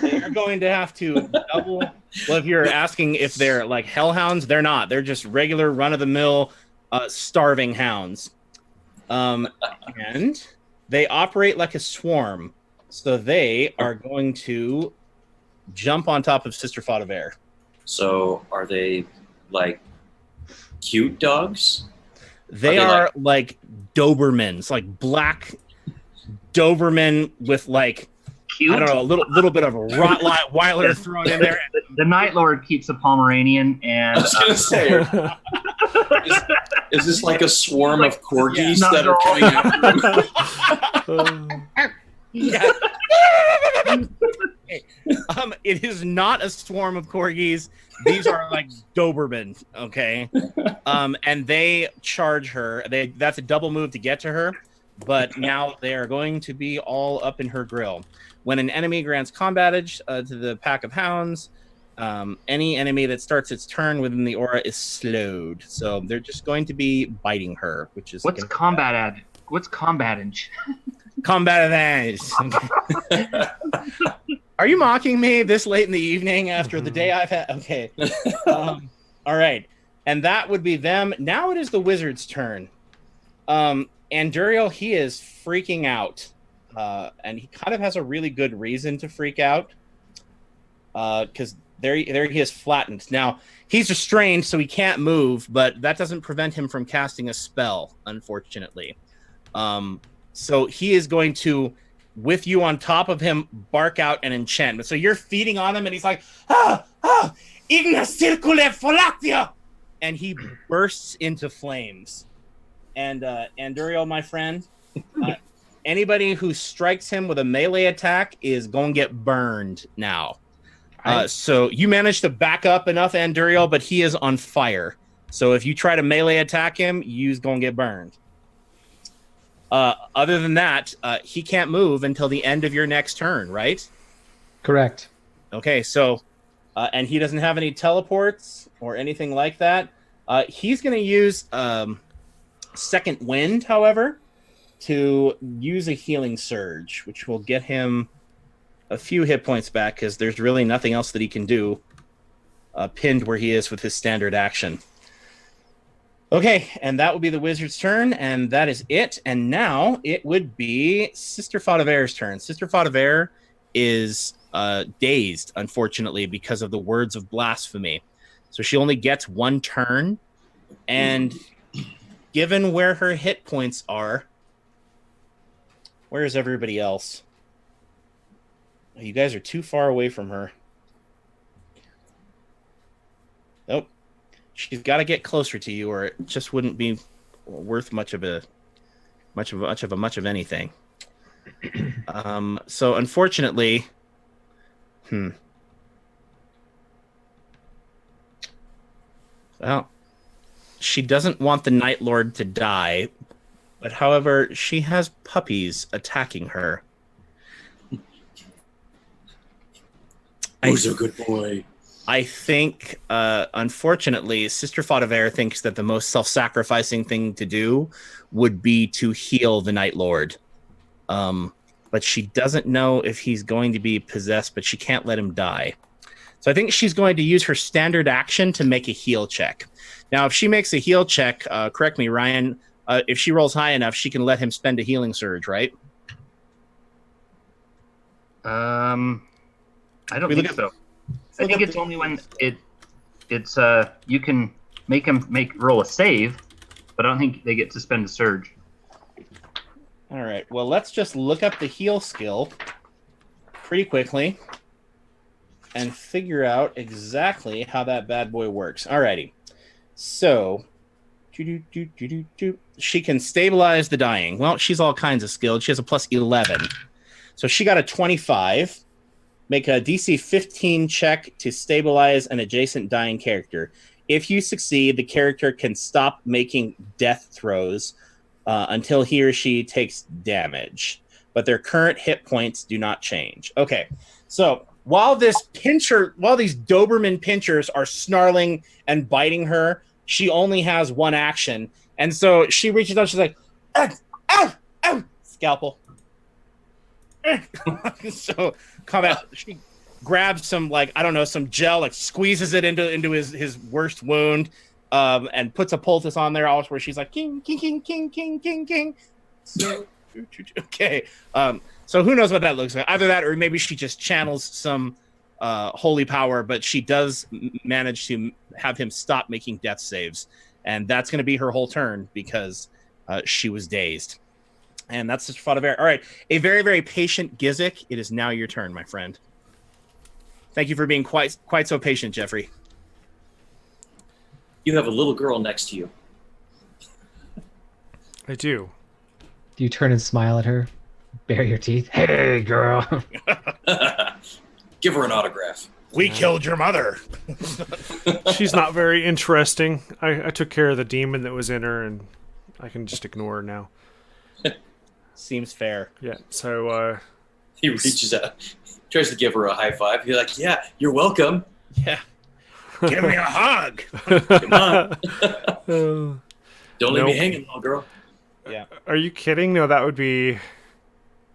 They're going to have to double. Well, if you're asking if they're like hellhounds, they're not. They're just regular run-of-the-mill starving hounds. And they operate like a swarm. So they are going to jump on top of Sister Fadaver. So are they like cute dogs? They are like Dobermans, like black Doberman with like, Cute. I don't know, a little bit of a Rottweiler thrown in there. The Night Lord keeps a Pomeranian, and I was going to say, is this like a swarm of corgis Yeah. that are coming out? Yeah. It is not a swarm of corgis. These are like Doberman, okay? And they charge her. That's a double move to get to her, but now they are going to be all up in her grill. When an enemy grants combatage to the pack of hounds, Any enemy that starts its turn within the aura is slowed. So they're just going to be biting her, which is What's combat advantage? combat advantage. Are you mocking me this late in the evening after the day I've had? Okay. All right. And that would be them. Now it is the wizard's turn. Anduriel, he is freaking out. And he kind of has a really good reason to freak out. Because there he is flattened. Now, he's restrained, so he can't move, but that doesn't prevent him from casting a spell, unfortunately. So he is going to, with you on top of him, bark out an enchantment. So you're feeding on him, and he's like, Igna circule folatia! And he bursts into flames. And Anduriel, my friend, anybody who strikes him with a melee attack is going to get burned now. So you managed to back up enough, Anduriel, but he is on fire. So if you try to melee attack him, you's going to get burned. Other than that, he can't move until the end of your next turn, right? Correct. Okay, so, and he doesn't have any teleports or anything like that. He's going to use Second Wind, however, to use a healing surge, which will get him a few hit points back because there's really nothing else that he can do pinned where he is with his standard action. Okay, and that will be the wizard's turn, and that is it. And now it would be Sister Faudever's turn. Sister Faudever is dazed, unfortunately, because of the words of blasphemy. So she only gets one turn, and given where her hit points are, where is everybody else? You guys are too far away from her. Nope. She's got to get closer to you, or it just wouldn't be worth much of anything. So unfortunately, well, she doesn't want the Night Lord to die, but however, she has puppies attacking her. Who's a good boy? I think, unfortunately, Sister Faudever thinks that the most self-sacrificing thing to do would be to heal the Night Lord. But she doesn't know if he's going to be possessed, but she can't let him die. So I think she's going to use her standard action to make a heal check. Now, if she makes a heal check, correct me, Ryan, if she rolls high enough, she can let him spend a healing surge, right? I don't think so. I think it's only when it's you can make them roll a save, but I don't think they get to spend a surge. All right. Well, let's just look up the heal skill pretty quickly and figure out exactly how that bad boy works. All righty. So, she can stabilize the dying. Well, she's all kinds of skilled. She has a plus 11. So she got a 25. Make a DC 15 check to stabilize an adjacent dying character. If you succeed, the character can stop making death throws until he or she takes damage, but their current hit points do not change. Okay, so while these Doberman pinchers are snarling and biting her, she only has one action, and so she reaches out. She's like, "Ow, ow, scalpel." So combat, she grabs some, like, I don't know, some gel, like squeezes it into his worst wound, and puts a poultice on there, also where she's like king king king king king king king. So okay, so who knows what that looks like? Either that, or maybe she just channels some holy power, but she does manage to have him stop making death saves, and that's going to be her whole turn because she was dazed. And that's just fought a bear. All right, a very, very patient Gizik. It is now your turn, my friend. Thank you for being quite so patient, Jeffrey. You have a little girl next to you. I do. Do you turn and smile at her? Bare your teeth. Hey, girl. Give her an autograph. We killed your mother. She's not very interesting. I took care of the demon that was in her, and I can just ignore her now. Seems fair. Yeah, so... He reaches out, tries to give her a high five. You're like, yeah, you're welcome. Yeah. Give me a hug. Come on. Uh, Don't leave Nope. me hanging, little girl. Yeah. Are you kidding? No, that would be.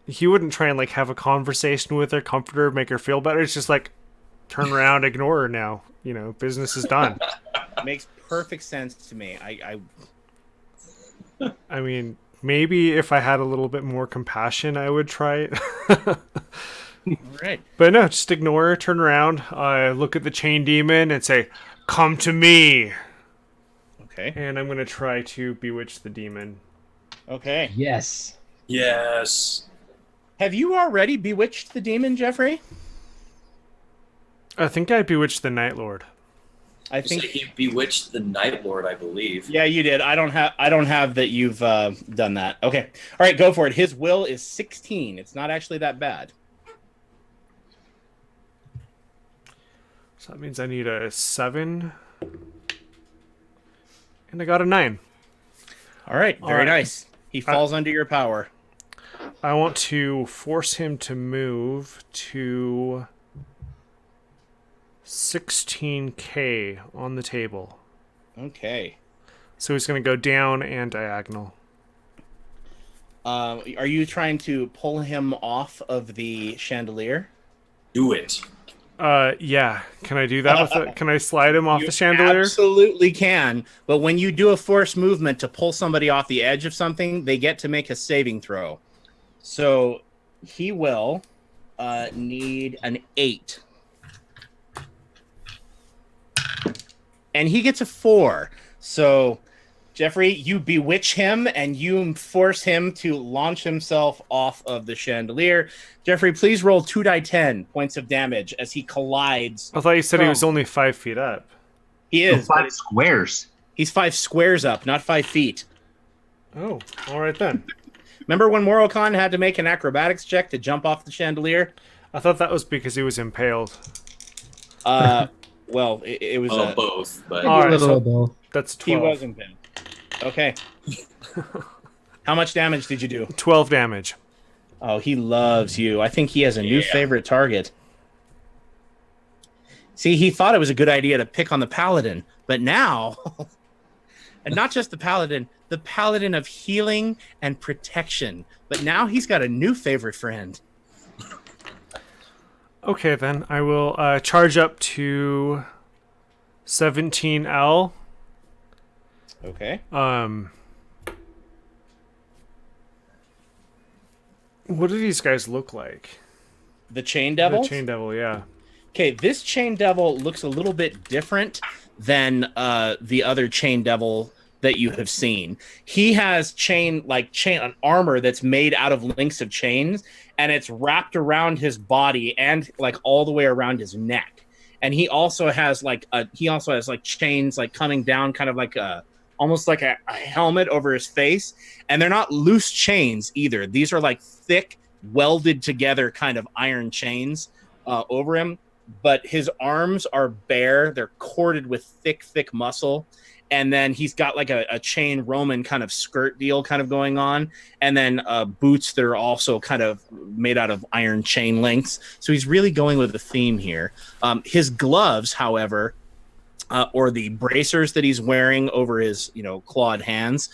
He wouldn't try and like have a conversation with her, comfort her, make her feel better. It's just like turn around, ignore her now. You know, business is done. Makes perfect sense to me. I mean, maybe if I had a little bit more compassion, I would try it. Right. But no, just ignore her, turn around, look at the chain demon and say, "Come to me." Okay. And I'm going to try to bewitch the demon. Okay. Yes. Yes. Have you already bewitched the demon, Jeffrey? I think I bewitched the Night Lord. I So think. he bewitched the Night Lord, I believe. Yeah, you did. I don't have that you've done that. Okay. All right, go for it. His will is 16. It's not actually that bad. So that means I need a 7. And I got a 9. All right. All Very right. nice. He falls under your power. I want to force him to move to 16k on the table. Okay. So he's going to go down and diagonal. Are you trying to pull him off of the chandelier? Do it. Yeah. Can I do that with it? Can I slide him off You the chandelier? absolutely can. But when you do a force movement to pull somebody off the edge of something, they get to make a saving throw. So he will need an 8. And he gets a 4. So, Jeffrey, you bewitch him and you force him to launch himself off of the chandelier. Jeffrey, please roll 2d10 points of damage as he collides. I thought you said he was only 5 feet up. He So is. 5 squares. He's 5 squares up, not 5 feet. Oh, all right then. Remember when Morocon had to make an acrobatics check to jump off the chandelier? I thought that was because he was impaled. Well, it was Both, but All right, a little so both. that's he 12. wasn't him. Okay. How much damage did you do? 12 damage. Oh, he loves you. I think he has a new favorite target. See, he thought it was a good idea to pick on the paladin, but now, and not just the paladin of healing and protection, but now he's got a new favorite friend. Okay, then. I will charge up to 17L. Okay. What do these guys look like? The chain devil? The chain devil, yeah. Okay, this chain devil looks a little bit different than the other chain devil that you have seen. He has an armor that's made out of links of chains, and it's wrapped around his body and like all the way around his neck. And he also has chains like coming down, kind of like almost like a helmet over his face. And they're not loose chains either. These are like thick, welded together kind of iron chains over him. But his arms are bare. They're corded with thick muscle. And then he's got like a chain Roman kind of skirt deal kind of going on. And then boots that are also kind of made out of iron chain links. So he's really going with the theme here. His gloves, however, or the bracers that he's wearing over his, clawed hands,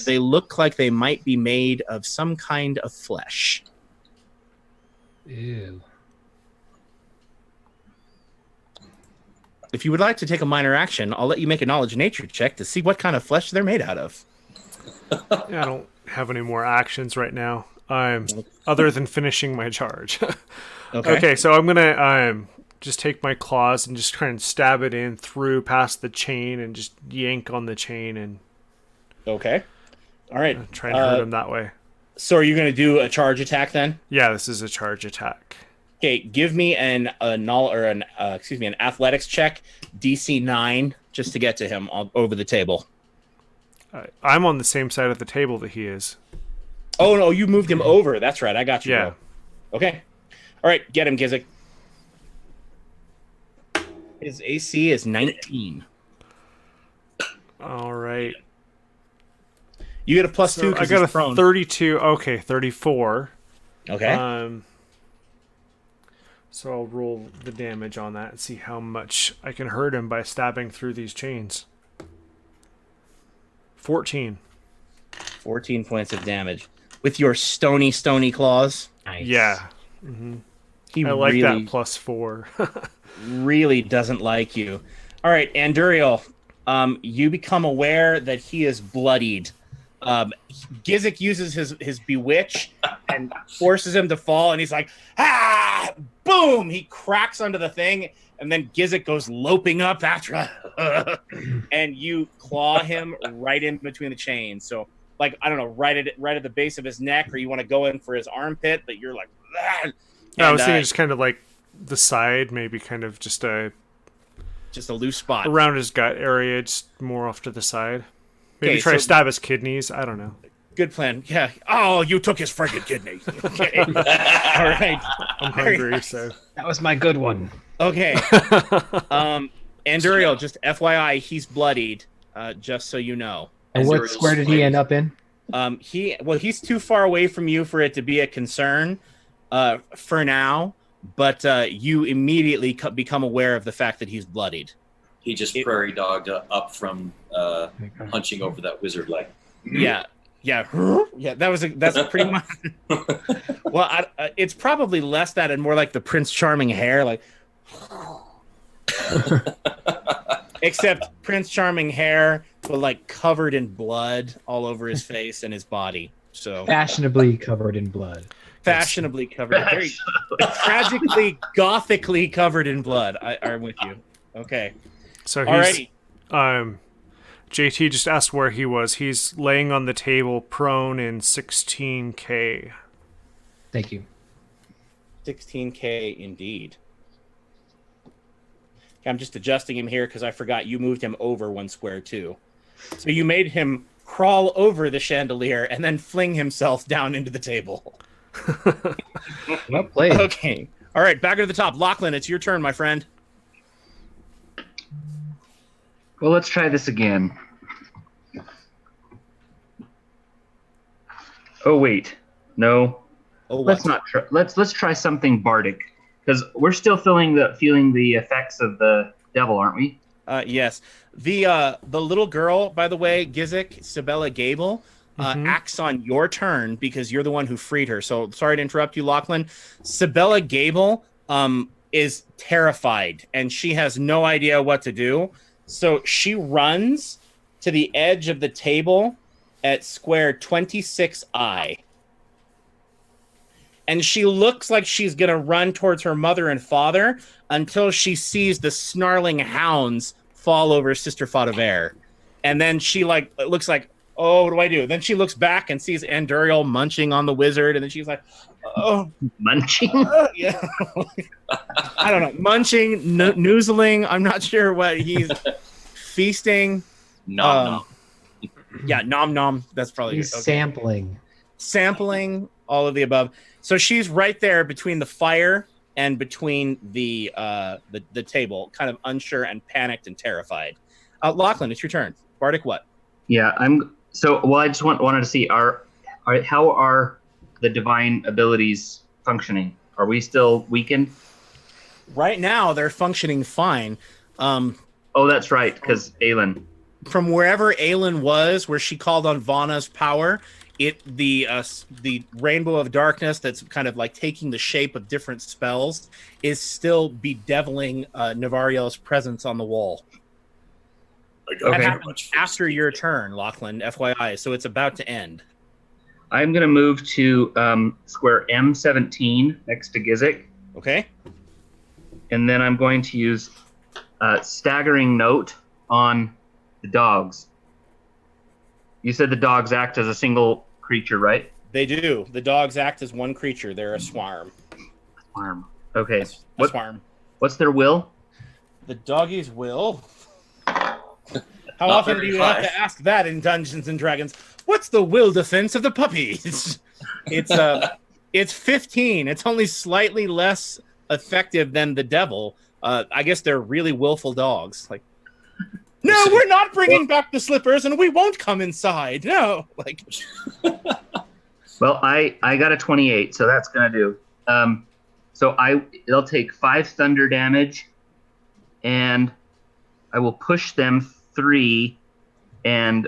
they look like they might be made of some kind of flesh. Ew. If you would like to take a minor action, I'll let you make a knowledge nature check to see what kind of flesh they're made out of. Yeah, I don't have any more actions right now. Other than finishing my charge. Okay, so I'm gonna just take my claws and just try and stab it in through past the chain and just yank on the chain and Okay. All right. try and hurt him that way. So are you going to do a charge attack then? Yeah, this is a charge attack. Okay, give me an athletics check, DC 9, just to get to him over the table. I'm on the same side of the table that he is. Oh no, you moved him over. That's right. I got you. Yeah. Bro. Okay. All right, get him, Gizik. His AC is 19. All right. You get a +2 So I because got he's a prone. 32. Okay, 34. Okay. So I'll roll the damage on that and see how much I can hurt him by stabbing through these chains. 14. 14 points of damage with your stony claws. Nice. Yeah. Mm-hmm. I like really, that +4. really doesn't like you. All right, Anduriel, you become aware that he is bloodied. Gizik uses his bewitch and forces him to fall, and he's like, ah! Boom! He cracks under the thing, and then Gizik goes loping up after and you claw him right in between the chains. So, like, I don't know, right at the base of his neck, or you want to go in for his armpit, but you're like, ah! I was thinking just kind of like the side, maybe kind of just a loose spot around his gut area, just more off to the side. Maybe Okay, try to so- stab his kidneys. I don't know. Good plan. Yeah. Oh, you took his friggin' kidney. Okay. All right. I'm Very hungry, nice. so. That was my good one. Okay. Anduriel, just FYI, he's bloodied. Just so you know. And what Azrael's square did he slain. end up in? He's too far away from you for it to be a concern, for now. But you immediately become aware of the fact that he's bloodied. He just prairie dogged up from punching over that wizard leg. Yeah. That's pretty much. Well, it's probably less that and more like the Prince Charming hair, like. Except Prince Charming hair, but like covered in blood all over his face and his body. So Fashionably covered in blood. fashionably covered, very tragically, gothically covered in blood. I'm with you. Okay. So he's Alrighty. JT just asked where he was. He's laying on the table, prone in 16K. Thank you. 16K indeed. I'm just adjusting him here because I forgot you moved him over one square too. So you made him crawl over the chandelier and then fling himself down into the table. Well played. Okay. All right, back to the top. Lachlan, it's your turn, my friend. Well, let's try this again. Oh wait, no. Oh, Let's not try. Let's try something bardic, because we're still feeling the effects of the devil, aren't we? Yes. The little girl, by the way, Gizik, Sibella Gable, acts on your turn because you're the one who freed her. So sorry to interrupt you, Lachlan. Sibella Gable is terrified and she has no idea what to do. So she runs to the edge of the table at square 26I. And she looks like she's going to run towards her mother and father until she sees the snarling hounds fall over Sister Faudever. And then she looks like, oh, what do I do? Then she looks back and sees Anduriel munching on the wizard. And then she's like, oh. Munching? Yeah. I don't know. Munching, noozling. I'm not sure what he's feasting. Nom. Yeah, nom nom. That's probably He's good. Okay. sampling. All of the above. So she's right there between the fire and between the table, kind of unsure and panicked and terrified. Lachlan, it's your turn. Bardic, what? Yeah, I just wanted to see how are the divine abilities functioning? Are we still weakened? Right now, they're functioning fine. Oh, that's right, because Aelin. From wherever Aelin was, where she called on Vana's power, the rainbow of darkness that's kind of like taking the shape of different spells is still bedeviling Navariel's presence on the wall. That happened after your turn, Lachlan, FYI, so it's about to end. I'm going to move to square M17 next to Gizik, Okay? and then I'm going to use Staggering Note on the dogs. You said the dogs act as a single creature, right? They do. The dogs act as one creature. They're a swarm. Swarm. Okay. A swarm. What's their will? The doggies will. How Not often do very you high. have to ask that in Dungeons and Dragons? What's the will defense of the puppies? It's 15. It's only slightly less effective than the devil. I guess they're really willful dogs. Like, no, we're not bringing back the slippers, and we won't come inside. No, like. Well, I got a 28, so that's gonna do. So they'll take 5 thunder damage, and I will push them 3. And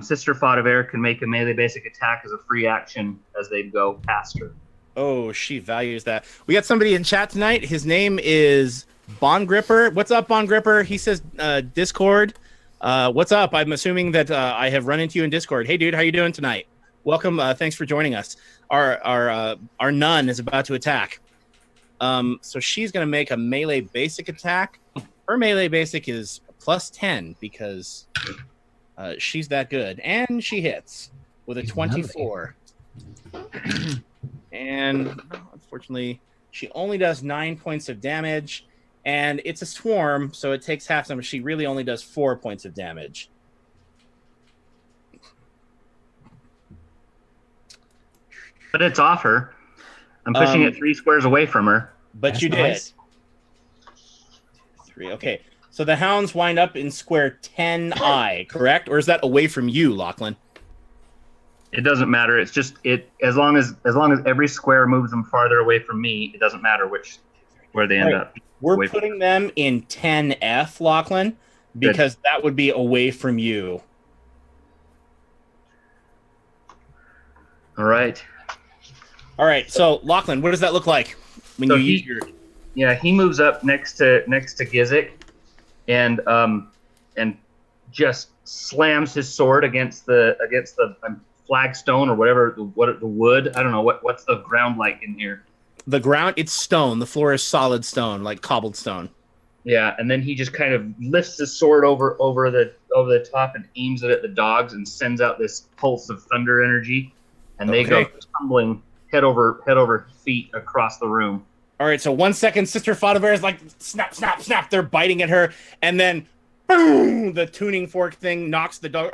Sister Faudever can make a melee basic attack as a free action as they go past her. Oh, she values that. We got somebody in chat tonight. His name is Bon Gripper. What's up, Bon Gripper? He says Discord. What's up? I'm assuming that I have run into you in Discord. Hey, dude, how you doing tonight? Welcome. Thanks for joining us. Our nun is about to attack. So she's going to make a melee basic attack. Her melee basic is +10 because she's that good. And she hits with a 24. And unfortunately, she only does 9 points of damage. And it's a swarm, so it takes half some. She really only does 4 points of damage. But it's off her. I'm pushing it 3 squares away from her. But That's you nice. did. 3. Okay. So the hounds wind up in square 10I, correct? Or is that away from you, Lachlan? It doesn't matter. It's just as long as every square moves them farther away from me, it doesn't matter where they end up. We're putting them in 10F, Lachlan, because that would be away from you. All right. All right. So Lachlan, what does that look like when you use your? Yeah, he moves up next to Gizik, and just slams his sword against the flagstone or whatever the wood. I don't know what's the ground like in here. The ground, it's stone. The floor is solid stone, like cobbled stone. Yeah, and then he just kind of lifts his sword over the top and aims it at the dogs and sends out this pulse of thunder energy, and they go tumbling head over feet across the room. All right, so 1 second, Sister Faudever is like snap, snap, snap. They're biting at her, and then boom, the tuning fork thing knocks the dog.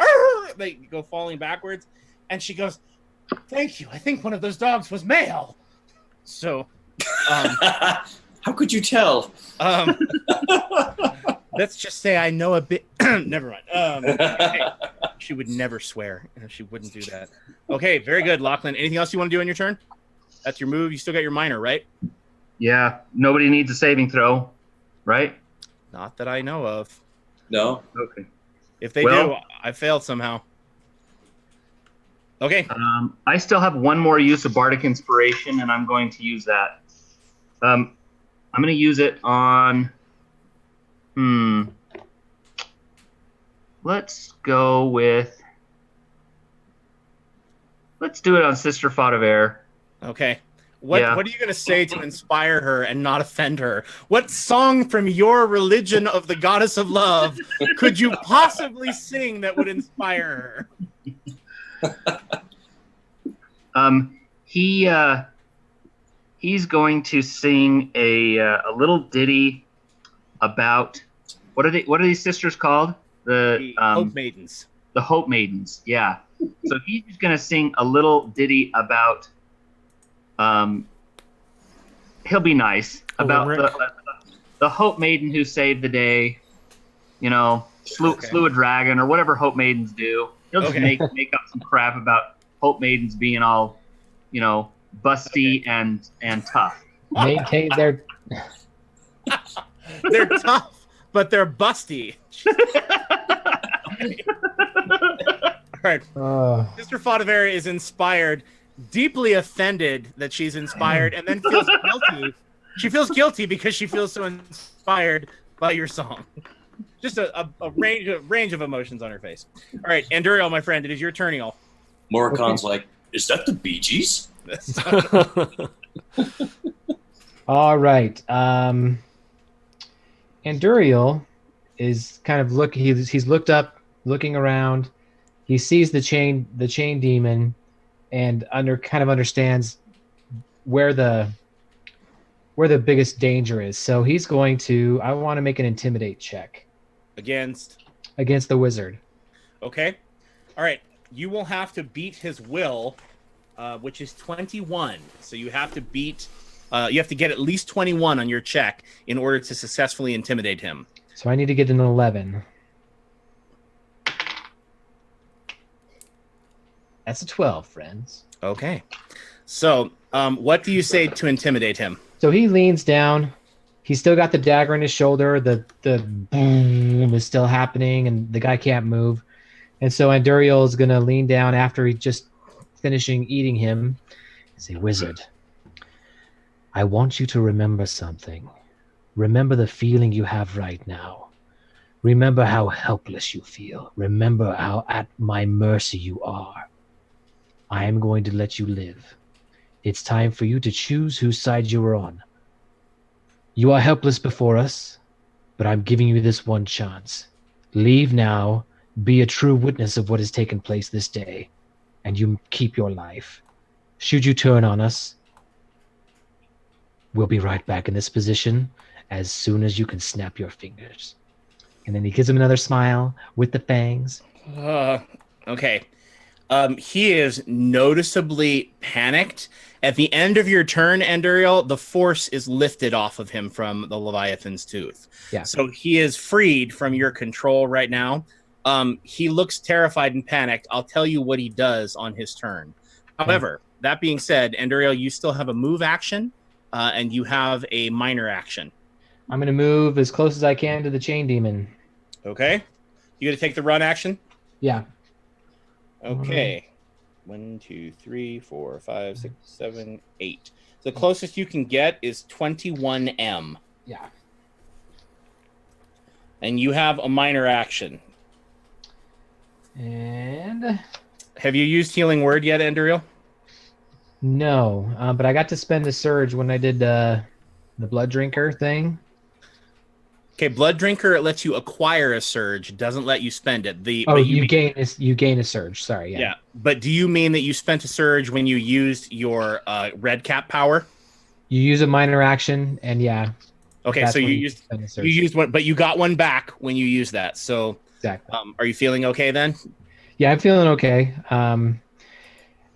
They go falling backwards, and she goes, "Thank you. I think one of those dogs was male." So, how could you tell? Let's just say I know a bit. Never mind. She would never swear. She wouldn't do that. Okay, very good, Lachlan. Anything else you want to do on your turn? That's your move. You still got your minor, right? Yeah. Nobody needs a saving throw, right? Not that I know of. No. Okay. If they do, I failed somehow. Okay. I still have one more use of Bardic Inspiration, and I'm going to use that. I'm going to use it on... Let's go with... Let's do it on Sister Faudever. Okay. What are you going to say to inspire her and not offend her? What song from your religion of the goddess of love could you possibly sing that would inspire her? He's going to sing a little ditty about what are these sisters called? The Hope Maidens. The Hope Maidens, yeah. So he's just going to sing a little ditty about he'll be nice about the Hope Maiden who saved the day, slew a dragon or whatever Hope Maidens do. He'll just make up some crap about Hope Maidens being all, busty and tough. Maintain their. They're tough, but they're busty. All right. Sister Faudever is inspired, deeply offended that she's inspired, and then feels guilty. She feels guilty because she feels so inspired by your song. Just a range of emotions on her face. All right, Anduriel, my friend, it is your turnial. Morricon's like, is that the Bee Gees? All right. Anduriel is kind of he's looked up, looking around. He sees the chain demon, and understands where the biggest danger is. So he's going to. I want to make an intimidate check against the wizard. Okay. All right. You will have to beat his will, which is 21. So you have to beat. You have to get at least 21 on your check in order to successfully intimidate him. So I need to get an 11. That's a 12, friends. Okay. So, what do you say to intimidate him? So he leans down. He's still got the dagger in his shoulder. The boom is still happening, and the guy can't move. And so Anduriel is going to lean down after he's just finishing eating him and say, Wizard, I want you to remember something. Remember the feeling you have right now. Remember how helpless you feel. Remember how at my mercy you are. I am going to let you live. It's time for you to choose whose side you are on. You are helpless before us, but I'm giving you this one chance. Leave now, be a true witness of what has taken place this day, and you keep your life. Should you turn on us, we'll be right back in this position as soon as you can snap your fingers. And then he gives him another smile with the fangs. Okay. He is noticeably panicked. At the end of your turn, Anduriel, the force is lifted off of him from the Leviathan's tooth. Yeah. So he is freed from your control right now. He looks terrified and panicked. I'll tell you what he does on his turn. However, that being said, Anduriel, you still have a move action, and you have a minor action. I'm going to move as close as I can to the chain demon. Okay. You going to take the run action? Yeah. Okay. 1, 2, 3, 4, 5, 6, 7, 8. The closest you can get is 21M. Yeah. And you have a minor action. And Have you used Healing Word yet, Anduriel? no, but I got to spend a surge when I did the Blood Drinker thing. Okay, Blood Drinker, it lets you acquire a surge, doesn't let you spend it. You gain a surge. Sorry, Yeah, but do you mean that you spent a surge when you used your red cap power? You use a minor action, and yeah. Okay, so you used one, but you got one back when you used that. So exactly. Are you feeling okay then? Yeah, I'm feeling okay.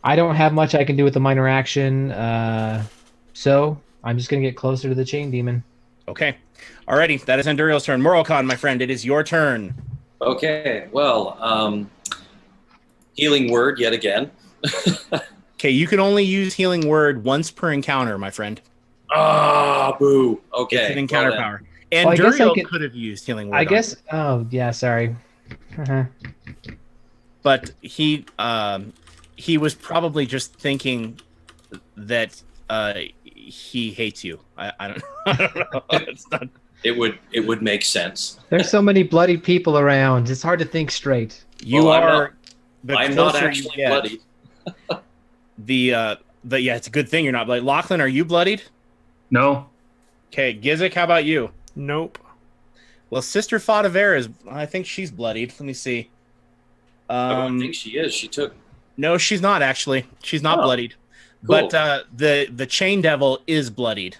I don't have much I can do with the minor action, so I'm just gonna get closer to the chain demon. Okay. Alrighty, that is Anduriel's turn. Morocon, my friend, it is your turn. Okay, well, healing word yet again. Okay, you can only use Healing Word once per encounter, my friend. Ah, boo. Okay. It's an encounter power. Well, Anduriel could have used Healing Word. I guess. Oh, yeah. Sorry. But he was probably just thinking that he hates you. I don't know. It's not... It would make sense. There's so many bloody people around. It's hard to think straight. I'm not actually bloodied. Yeah, it's a good thing you're not bloodied. Lachlan, are you bloodied? No. Okay, Gizik, how about you? Nope. Well, Sister Fadavera I think she's bloodied. Let me see. I don't think she is. She took... No, she's not actually. She's not bloodied. Cool. But the Chain Devil is bloodied.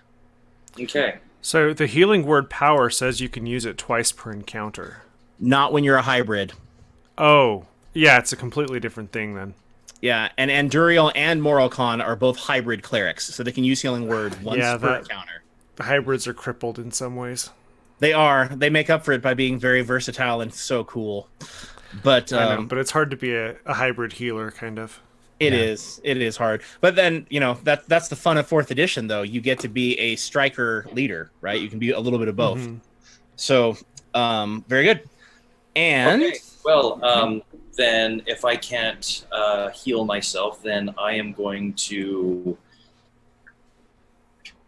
Okay. So the Healing Word power says you can use it twice per encounter. Not when you're a hybrid. Oh, yeah, it's a completely different thing then. Yeah, and Anduriel and Morocon are both hybrid clerics, so they can use Healing Word once per encounter. The hybrids are crippled in some ways. They are. They make up for it by being very versatile and so cool. But I know, but it's hard to be a hybrid healer, kind of. It is. It is hard. But then, that's the fun of 4th edition, though. You get to be a striker leader, right? You can be a little bit of both. Mm-hmm. So, very good. And... Okay. Well, then if I can't heal myself, then I am going to...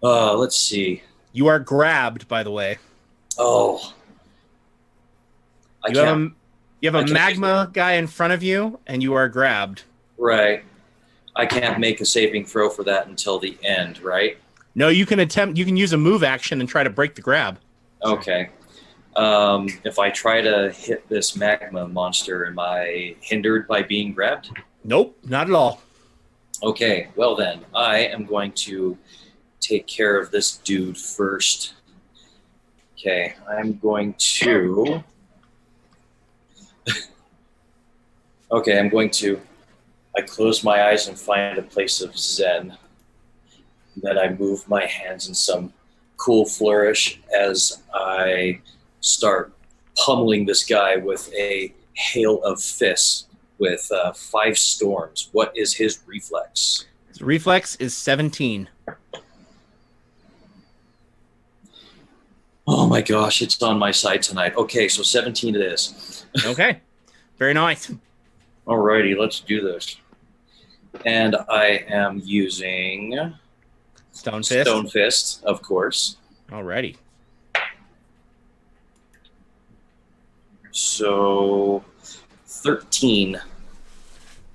let's see. You are grabbed, by the way. Oh. You have a magma guy in front of you, and you are grabbed. Right. I can't make a saving throw for that until the end, right? No, you can use a move action and try to break the grab. Okay. If I try to hit this magma monster, am I hindered by being grabbed? Nope, not at all. Okay, well then, I am going to take care of this dude first. Okay, I'm going to... I close my eyes and find a place of zen. Then I move my hands in some cool flourish as I start pummeling this guy with a hail of fists with 5 storms. What is his reflex? His reflex is 17. Oh my gosh, it's on my side tonight. Okay, so 17 it is. Okay. Very nice. Alrighty, let's do this. And I am using Stone Fist. Stone Fist, of course. Alrighty. So 13.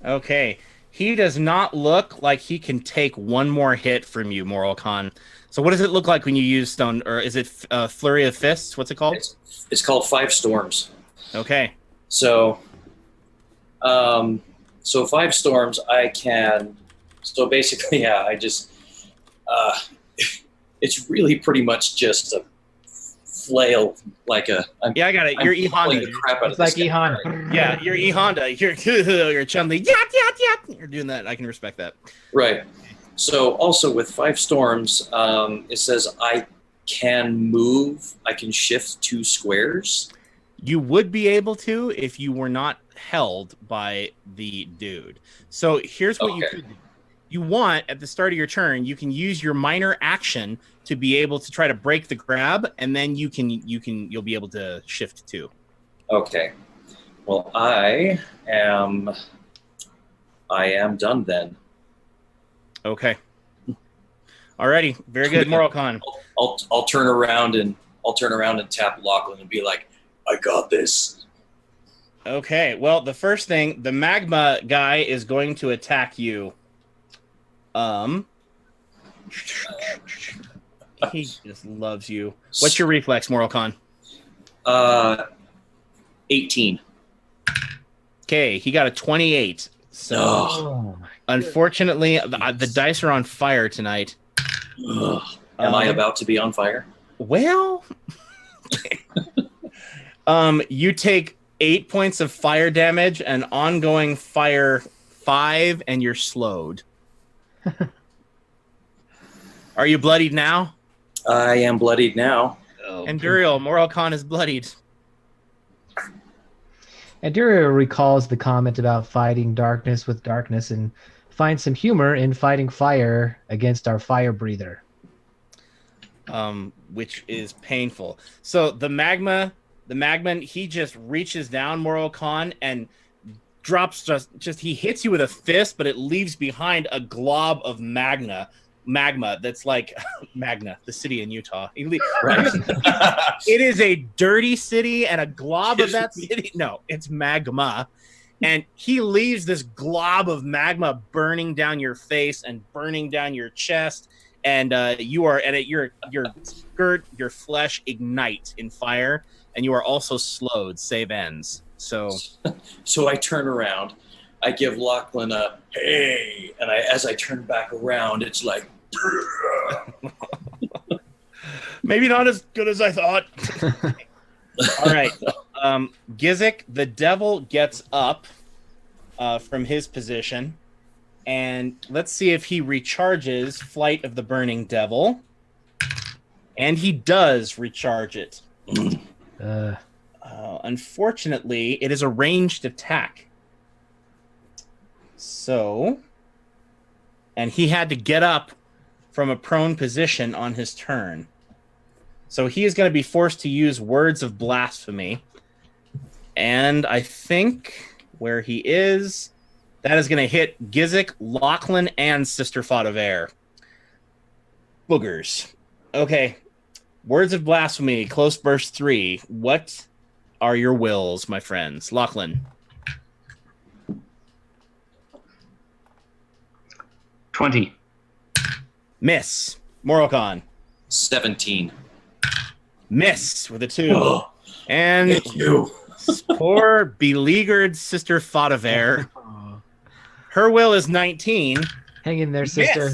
Okay. He does not look like he can take one more hit from you, Moral Con. So what does it look like when you use Stone, or is it Flurry of Fists? What's it called? It's called 5 Storms. Okay. So 5 storms I can. So basically, yeah, I just. It's really pretty much just a flail, like a. Yeah, I got it. You're E Honda. It's like E Honda. Yeah, you're E Honda. You're Chun-Li. Yap. You're doing that. I can respect that. Right. So also with 5 storms, it says I can move. I can shift 2 squares. You would be able to if you were not held by the dude. So here's what you could do. You want at the start of your turn, you can use your minor action to be able to try to break the grab, and then you'll be able to shift 2. Okay. Well, I am done then. Okay. Alrighty. Very good, Moral Con. I'll turn around and tap Lachlan and be like, I got this. Okay. Well, the first thing, the magma guy is going to attack you. He just loves you. What's your reflex, Moral Con? 18. Okay, he got a 28. So, unfortunately, the dice are on fire tonight. Am I about to be on fire? Well, you take 8 points of fire damage and ongoing fire 5, and you're slowed. Are you bloodied now? I am bloodied now. And Duriel, Moral Con is bloodied. And Duriel recalls the comment about fighting darkness with darkness and finds some humor in fighting fire against our fire breather. Which is painful. So the magman, he just reaches down, Moral Con, and drops just he hits you with a fist, but it leaves behind a glob of magma that's like Magna, the city in Utah. It is a dirty city, and a glob of that city. No, it's magma. And he leaves this glob of magma burning down your face and burning down your chest. And your skirt, your flesh ignite in fire, and you are also slowed, save ends. So I turn around, I give Lachlan a hey, and as I turn back around, it's like maybe not as good as I thought. All right, Gizik, the devil gets up from his position, and let's see if he recharges Flight of the Burning Devil, and he does recharge it. Unfortunately, it is a ranged attack. So, and he had to get up from a prone position on his turn. So he is going to be forced to use words of blasphemy. And I think where he is, that is going to hit Gizik, Lachlan, and Sister Fought of Air. Boogers. Okay. Words of blasphemy, close burst 3. What are your wills, my friends? Lachlan. 20. Miss. Moral Con. 17. Miss with a 2. And poor beleaguered Sister Fought of Air. Her will is 19. Hang in there, sister.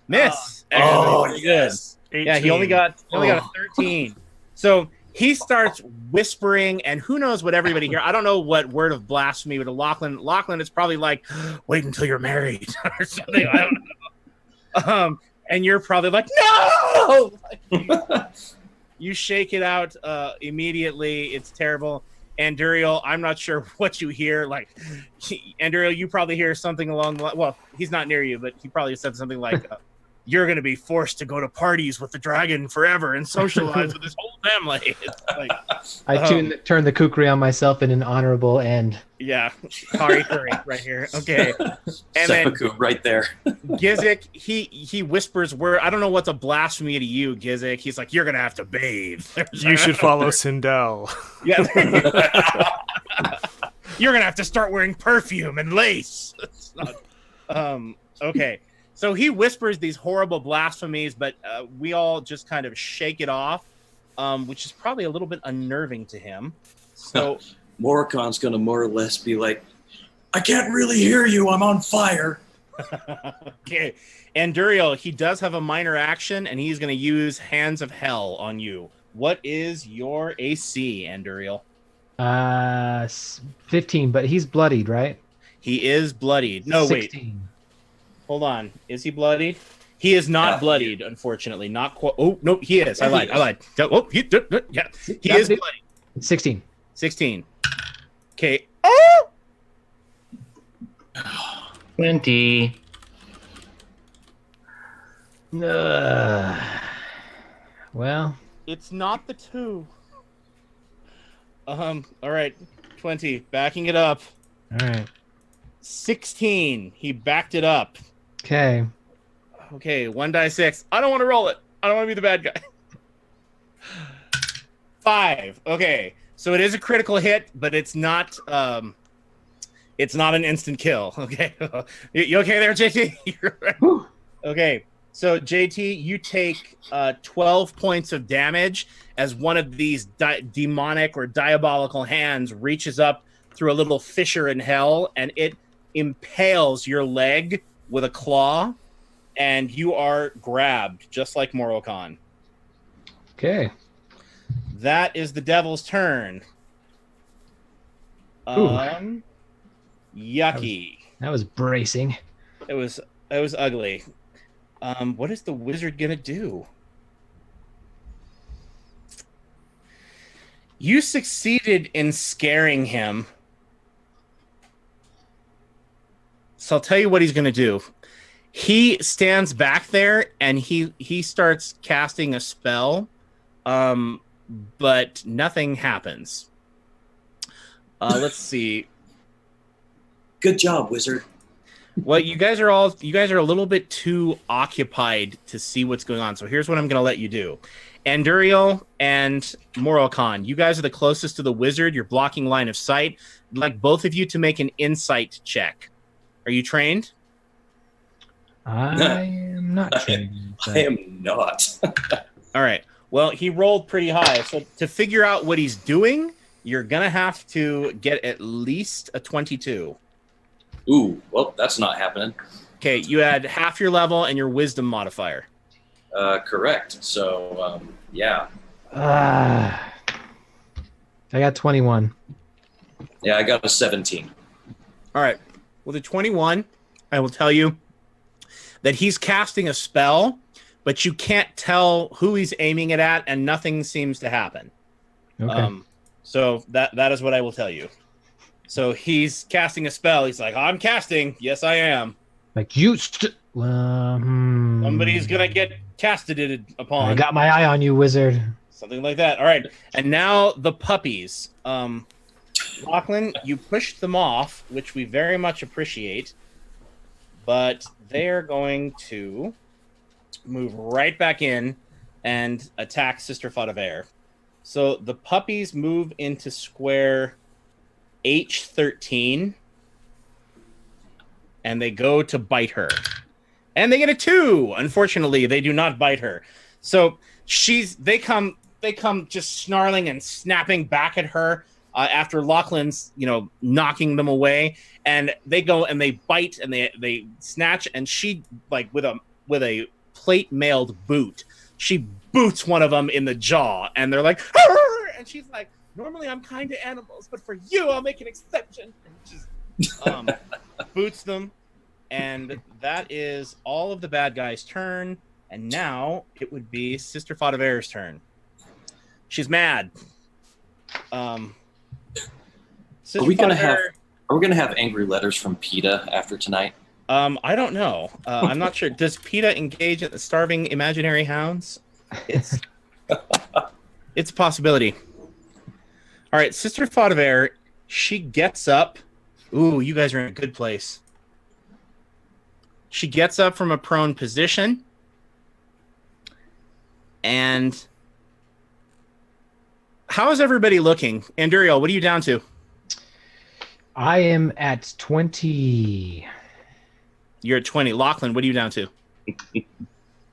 Miss. Yes. Good. Yeah, he only got a 13. So he starts whispering, and who knows what everybody here. I don't know what word of blasphemy, but Lachlan, it's probably like, wait until you're married or something. I don't know. And you're probably like, no! You shake it out immediately. It's terrible. And Duriel, I'm not sure what you hear. Like, and Duriel, you probably hear something along the well, he's not near you, but he probably said something like, you're going to be forced to go to parties with the dragon forever and socialize with his holy family. It's like, I turn the kukri on myself in an honorable end. yeah, Kari Curry right here. Okay, and then Seppuku right there. Gizik, he whispers word. I don't know what's a blasphemy to you, Gizik. He's like, you're gonna have to bathe. You should follow Sindel. Yeah. You're gonna have to start wearing perfume and lace. It's not, okay. So he whispers these horrible blasphemies, but we all just kind of shake it off, which is probably a little bit unnerving to him. So Morricon's gonna more or less be like, I can't really hear you, I'm on fire. okay. And Duriel, he does have a minor action, and he's gonna use Hands of Hell on you. What is your AC, Anduriel? 15, but he's bloodied, right? He is bloodied. No, 16. wait. Hold on. Is he bloodied? He is not bloodied, unfortunately. Not quite. Oh, no, he is. I lied. Oh, yeah. He is bloodied. 16. 16. Okay. Oh! 20. Well, It's not the 2. All right. 20. Backing it up. all right. 16. He backed it up. Okay. Okay, 1d6. I don't want to roll it. I don't want to be the bad guy. 5. Okay, so it is a critical hit, but it's not an instant kill. Okay, you okay there, JT? You're right. Okay, so JT, you take 12 points of damage as one of these demonic or diabolical hands reaches up through a little fissure in hell, and it impales your leg with a claw, and you are grabbed, just like Morokhan. Okay. That is the devil's turn. Yucky. That was bracing. It was ugly. What is the wizard gonna do? You succeeded in scaring him. So I'll tell you what he's gonna do. He stands back there and he starts casting a spell, but nothing happens. Let's see. Good job, wizard. Well, you guys are a little bit too occupied to see what's going on. So here's what I'm going to let you do. Anduriel and Morokhan, you guys are the closest to the wizard. You're blocking line of sight. I'd like both of you to make an insight check. Are you trained? I am not trained. I am not. All right. Well, he rolled pretty high. So to figure out what he's doing, you're going to have to get at least a 22. Ooh, well, that's not happening. Okay, you add half your level and your wisdom modifier. Correct. So, yeah. I got 21. Yeah, I got a 17. All right. Well, the 21, I will tell you that he's casting a spell, but you can't tell who he's aiming it at, and nothing seems to happen. Okay. So that is what I will tell you. So he's casting a spell. He's like, I'm casting. Yes, I am. Like you. Somebody's going to get casted upon. I got my eye on you, wizard. Something like that. All right. And now the puppies. Lachlan, you pushed them off, which we very much appreciate. But they're going to move right back in and attack Sister Fadaver. So the puppies move into square H13, and they go to bite her. And they get a 2. Unfortunately, they do not bite her. So they come just snarling and snapping back at her after Lachlan's, knocking them away. And they go and they bite and they snatch, and she, like, with a plate mailed boot, she boots one of them in the jaw, and they're like, "Arr!" And she's like, normally I'm kind to animals, but for you, I'll make an exception. And just boots them. And that is all of the bad guys' turn. And now it would be Sister Fadaver's turn. She's mad. Are we gonna have angry letters from PETA after tonight? I don't know. I'm not sure. Does PETA engage in the starving imaginary hounds? It's It's a possibility. All right, Sister Faudever, she gets up. Ooh, you guys are in a good place. She gets up from a prone position. And how is everybody looking? Anduriel, what are you down to? I am at 20. You're at 20. Lachlan, what are you down to?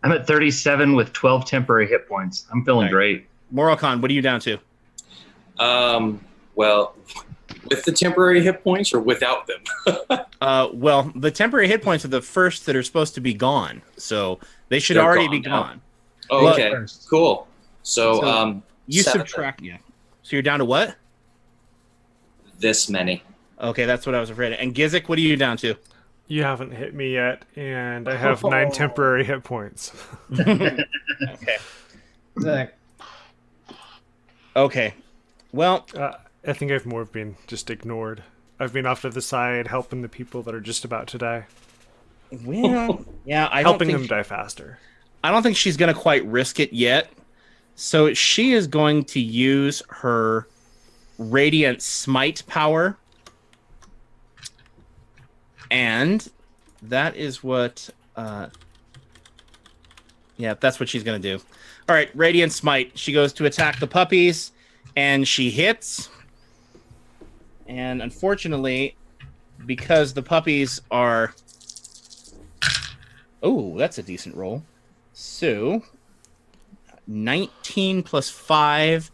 I'm at 37 with 12 temporary hit points. I'm feeling great. Morocon, what are you down to? Well, with the temporary hit points or without them? Well, the temporary hit points are the first that are supposed to be gone, so they should They're already gone be now. gone. Okay, cool. So, you 7. subtract, yeah. So you're down to what? This many. Okay, that's what I was afraid of. And Gizik, what are you down to? You haven't hit me yet, and I have 9 temporary hit points. Okay. Okay. Well, I think I've more been just ignored. I've been off to the side helping the people that are just about to die. well, yeah, Helping them die faster. I don't think she's going to quite risk it yet. So she is going to use her Radiant Smite power. And that is what... yeah, that's what she's going to do. All right, Radiant Smite. She goes to attack the puppies, and she hits. And unfortunately, because the puppies are... Oh, that's a decent roll. So, 19 plus 5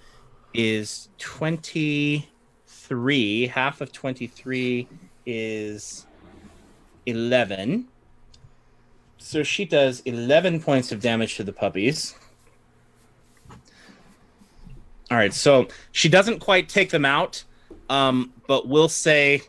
is 23. Half of 23 is 11. So she does 11 points of damage to the puppies. All right, so she doesn't quite take them out, but we'll say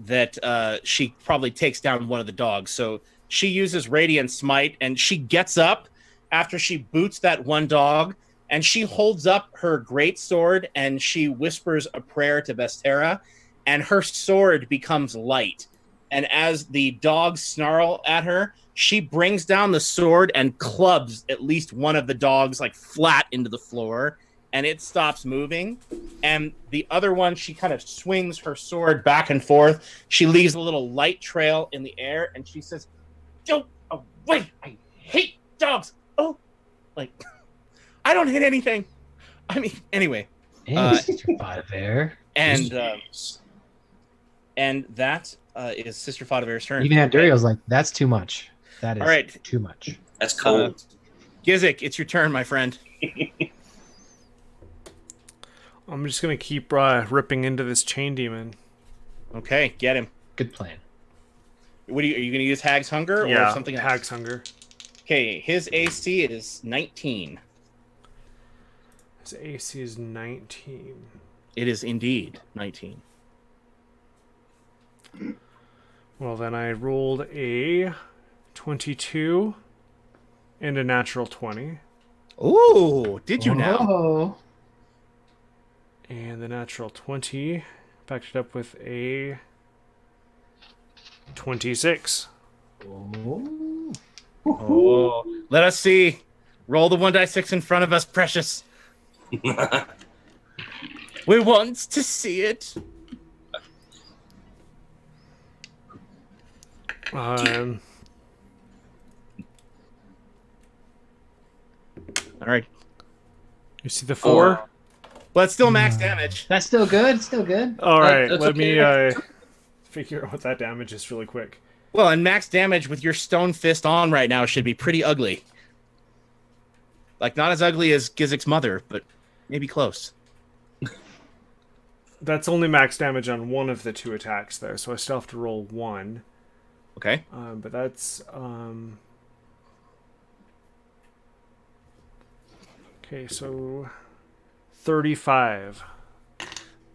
that she probably takes down one of the dogs. So she uses Radiant Smite, and she gets up after she boots that one dog, and she holds up her greatsword, and she whispers a prayer to Bestera, and her sword becomes light. And as the dogs snarl at her, she brings down the sword and clubs at least one of the dogs like flat into the floor, and it stops moving. And the other one, she kind of swings her sword back and forth. She leaves a little light trail in the air, and she says, "Go away! I hate dogs!" Oh, like, I don't hit anything. I mean, anyway. Sister Faudever. And that is Sister Faudever's turn. Even Anduriel's like, that's too much. That is all right. too much. That's cold. Gizik, it's your turn, my friend. I'm just going to keep ripping into this chain demon. Okay, get him. Good plan. Are you going to use Hag's Hunger or something else? Hag's Hunger. Okay, his AC is 19. His AC is 19. It is indeed 19. Well, then I rolled a 22 and a natural 20. Ooh, did you now? Oh. And the natural 20 backed it up with a 26. Oh, let us see. Roll the 1d6 in front of us, precious. We want to see it. Um, All right. You see the 4? Well, it's still max damage. That's still good. Still good. All right, that's let me okay. figure out what that damage is really quick. Well, and max damage with your stone fist on right now should be pretty ugly. Like, not as ugly as Gizik's mother, but maybe close. That's only max damage on one of the 2 attacks there, so I still have to roll 1. Okay. But that's okay. So 35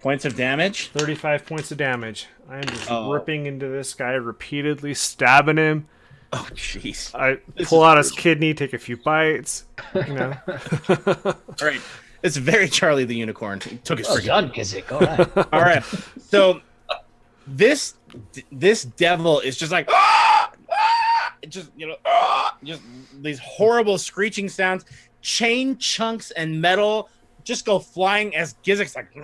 points of damage. 35 points of damage. I am just ripping into this guy repeatedly, stabbing him. Oh, jeez. I pull out his kidney, take a few bites. You know. All right. It's very Charlie the Unicorn. He took his Well freaking. done, Gizik. All right. All right. So this devil is just like just just these horrible screeching sounds. Chain chunks and metal just go flying as Gizik's like,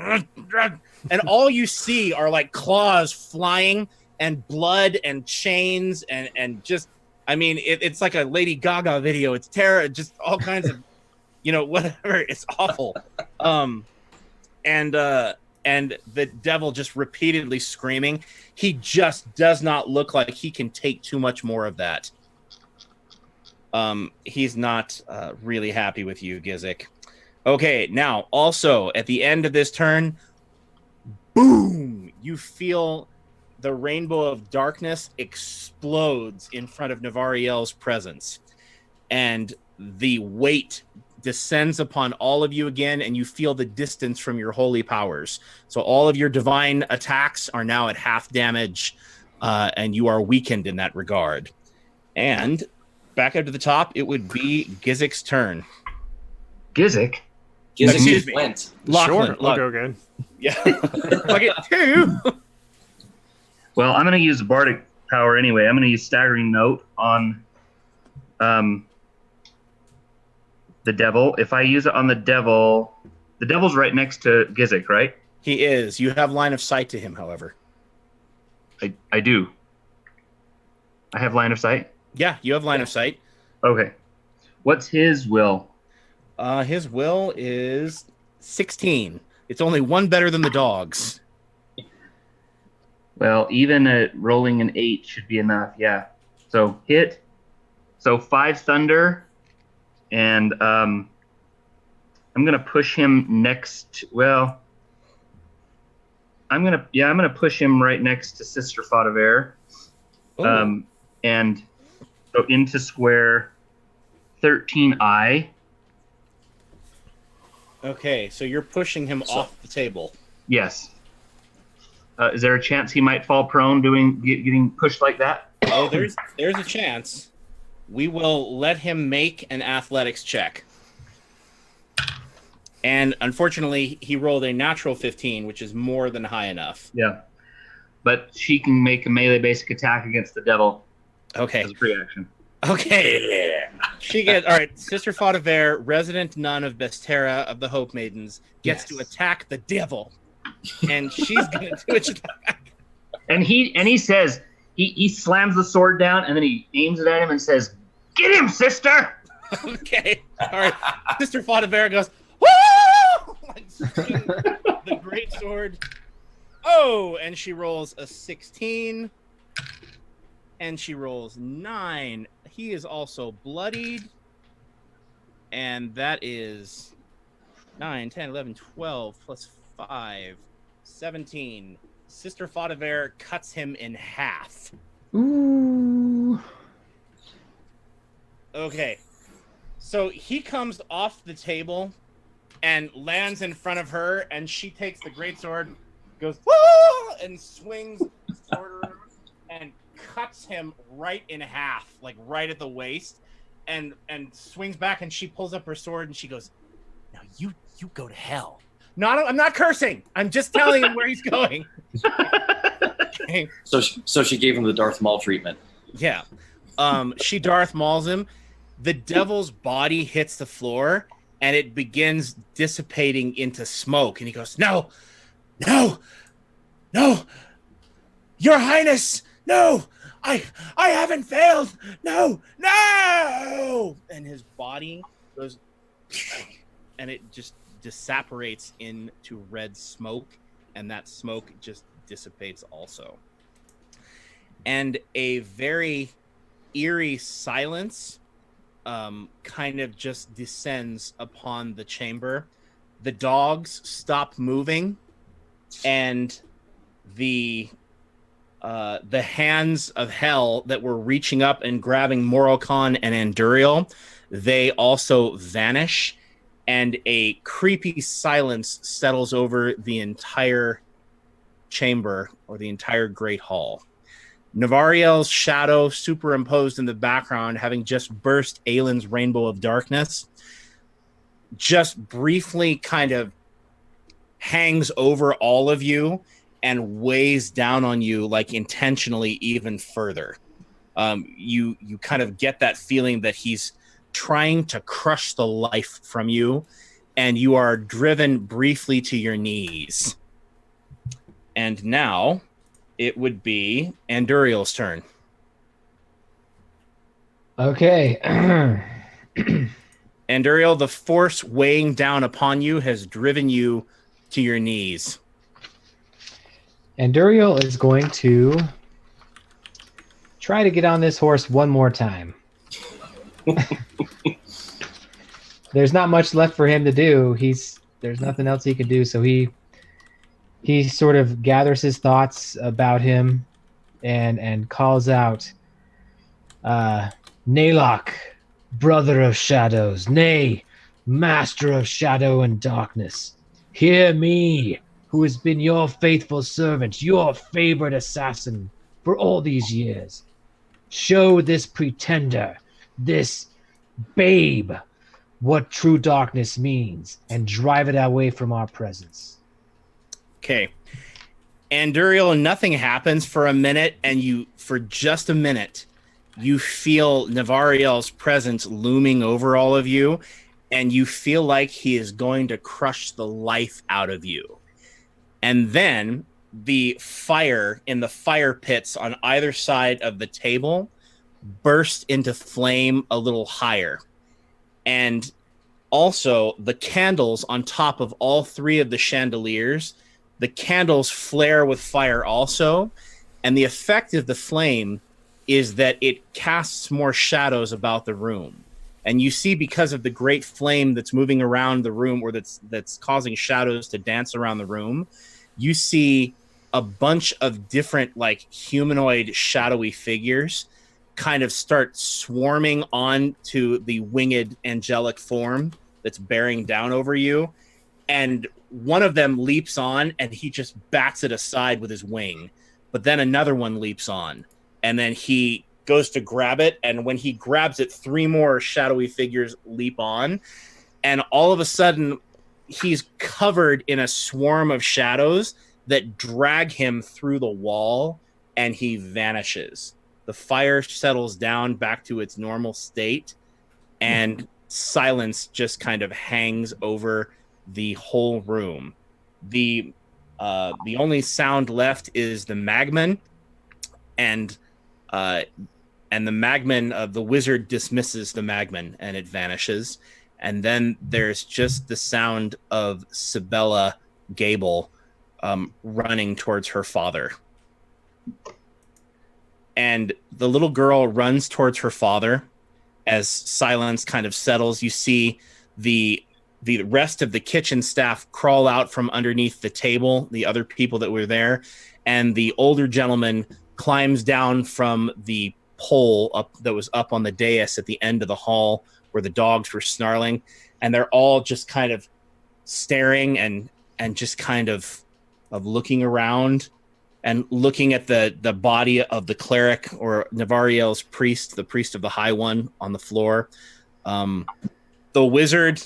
and all you see are like claws flying and blood and chains and just, I mean, it's like a Lady Gaga video. It's terror, just all kinds of, whatever. It's awful. And the devil just repeatedly screaming. He just does not look like he can take too much more of that. He's not really happy with you, Gizik. Okay, now also at the end of this turn, boom! You feel the rainbow of darkness explodes in front of Navariel's presence, and the weight descends upon all of you again, and you feel the distance from your holy powers. So all of your divine attacks are now at half damage, and you are weakened in that regard. And back up to the top, it would be Gizik's turn. Gizik? Gizik went. Lachlan, Sure, I'll go again. Yeah. Look at two. Well, I'm going to use Bardic power anyway. I'm going to use Staggering Note on the devil. If I use it on the devil's right next to Gizik, right? He is. You have line of sight to him, however. I do. I have line of sight? Yeah, you have line of sight. Okay. What's his will? His will is 16. It's only one better than the dog's. Well, even at rolling an 8 should be enough, yeah. So hit. So 5 thunder, and I'm gonna push him next. Well, I'm gonna push him right next to Sister Faudever. And go into square 13I. Okay, so you're pushing him off the table. Yes. Is there a chance he might fall prone getting pushed like that? Oh, there's a chance. We will let him make an athletics check. And unfortunately, he rolled a natural 15, which is more than high enough. Yeah. But she can make a melee basic attack against the devil. Okay. As a free action. Okay. She gets, all right, Sister Faudever, resident nun of Bestera of the Hope Maidens, gets to attack the devil. And she's going to do a attack. And he says, he slams the sword down and then he aims it at him and says, "Get him, sister!" Okay. All right. Sister Faudever goes, "Woo!" Like, the great sword. Oh, and she rolls a 16. And she rolls 9. He is also bloodied. And that is 9, 10, 11, 12, plus 5, 17. Sister Faudever cuts him in half. Ooh. Okay. So he comes off the table and lands in front of her, and she takes the greatsword, goes, "Woo!" and swings the sword around and cuts him right in half, like right at the waist, and swings back, and she pulls up her sword and she goes, "Now you go to hell." I'm not cursing. I'm just telling him where he's going. Okay. So she gave him the Darth Maul treatment. Yeah. She Darth Mauls him. The devil's body hits the floor and it begins dissipating into smoke. And he goes, "No, Your Highness, no, I haven't failed. No. And his body goes, and it just disapparates into red smoke, and that smoke just dissipates also. And a very eerie silence kind of just descends upon the chamber. The dogs stop moving, and the hands of hell that were reaching up and grabbing Moroccan and Anduriel, they also vanish, and a creepy silence settles over the entire chamber, or the entire Great Hall. Navariel's shadow, superimposed in the background, having just burst Aylin's rainbow of darkness, just briefly kind of hangs over all of you and weighs down on you, like intentionally even further. You kind of get that feeling that he's trying to crush the life from you, and you are driven briefly to your knees. And now it would be Anduriel's turn. Okay. Anduriel, the force weighing down upon you has driven you to your knees. Anduriel is going to try to get on this horse one more time. There's not much left for him to do. There's nothing else he can do, so he sort of gathers his thoughts about him and calls out, Naylock, brother of shadows, nay, master of shadow and darkness, hear me, who has been your faithful servant, your favored assassin for all these years. Show this pretender, this babe, what true darkness means, and drive it away from our presence. Okay. Anduriel, nothing happens for a minute, and for just a minute, you feel Navariel's presence looming over all of you, and you feel like he is going to crush the life out of you. And then the fire in the fire pits on either side of the table burst into flame a little higher. And also the candles on top of all three of the chandeliers, the candles flare with fire also. And the effect of the flame is that it casts more shadows about the room. And you see, because of the great flame that's moving around the room, or that's causing shadows to dance around the room, you see a bunch of different, like, humanoid shadowy figures kind of start swarming onto the winged angelic form that's bearing down over you. And one of them leaps on, and he just bats it aside with his wing. But then another one leaps on, and then he goes to grab it, and when he grabs it, three more shadowy figures leap on, and all of a sudden he's covered in a swarm of shadows that drag him through the wall, and he vanishes. The fire settles down back to its normal state, and silence just kind of hangs over the whole room. The only sound left is the magman, and the magman of the wizard dismisses the magman, and it vanishes. And then there's just the sound of Sibella Gable running towards her father. And the little girl runs towards her father. As silence kind of settles, you see the rest of the kitchen staff crawl out from underneath the table, the other people that were there, and the older gentleman climbs down from the pole that was up on the dais at the end of the hall where the dogs were snarling, and they're all just kind of staring and just kind of looking around and looking at the body of the cleric, or Navariel's priest, the priest of the High One, on the floor. The wizard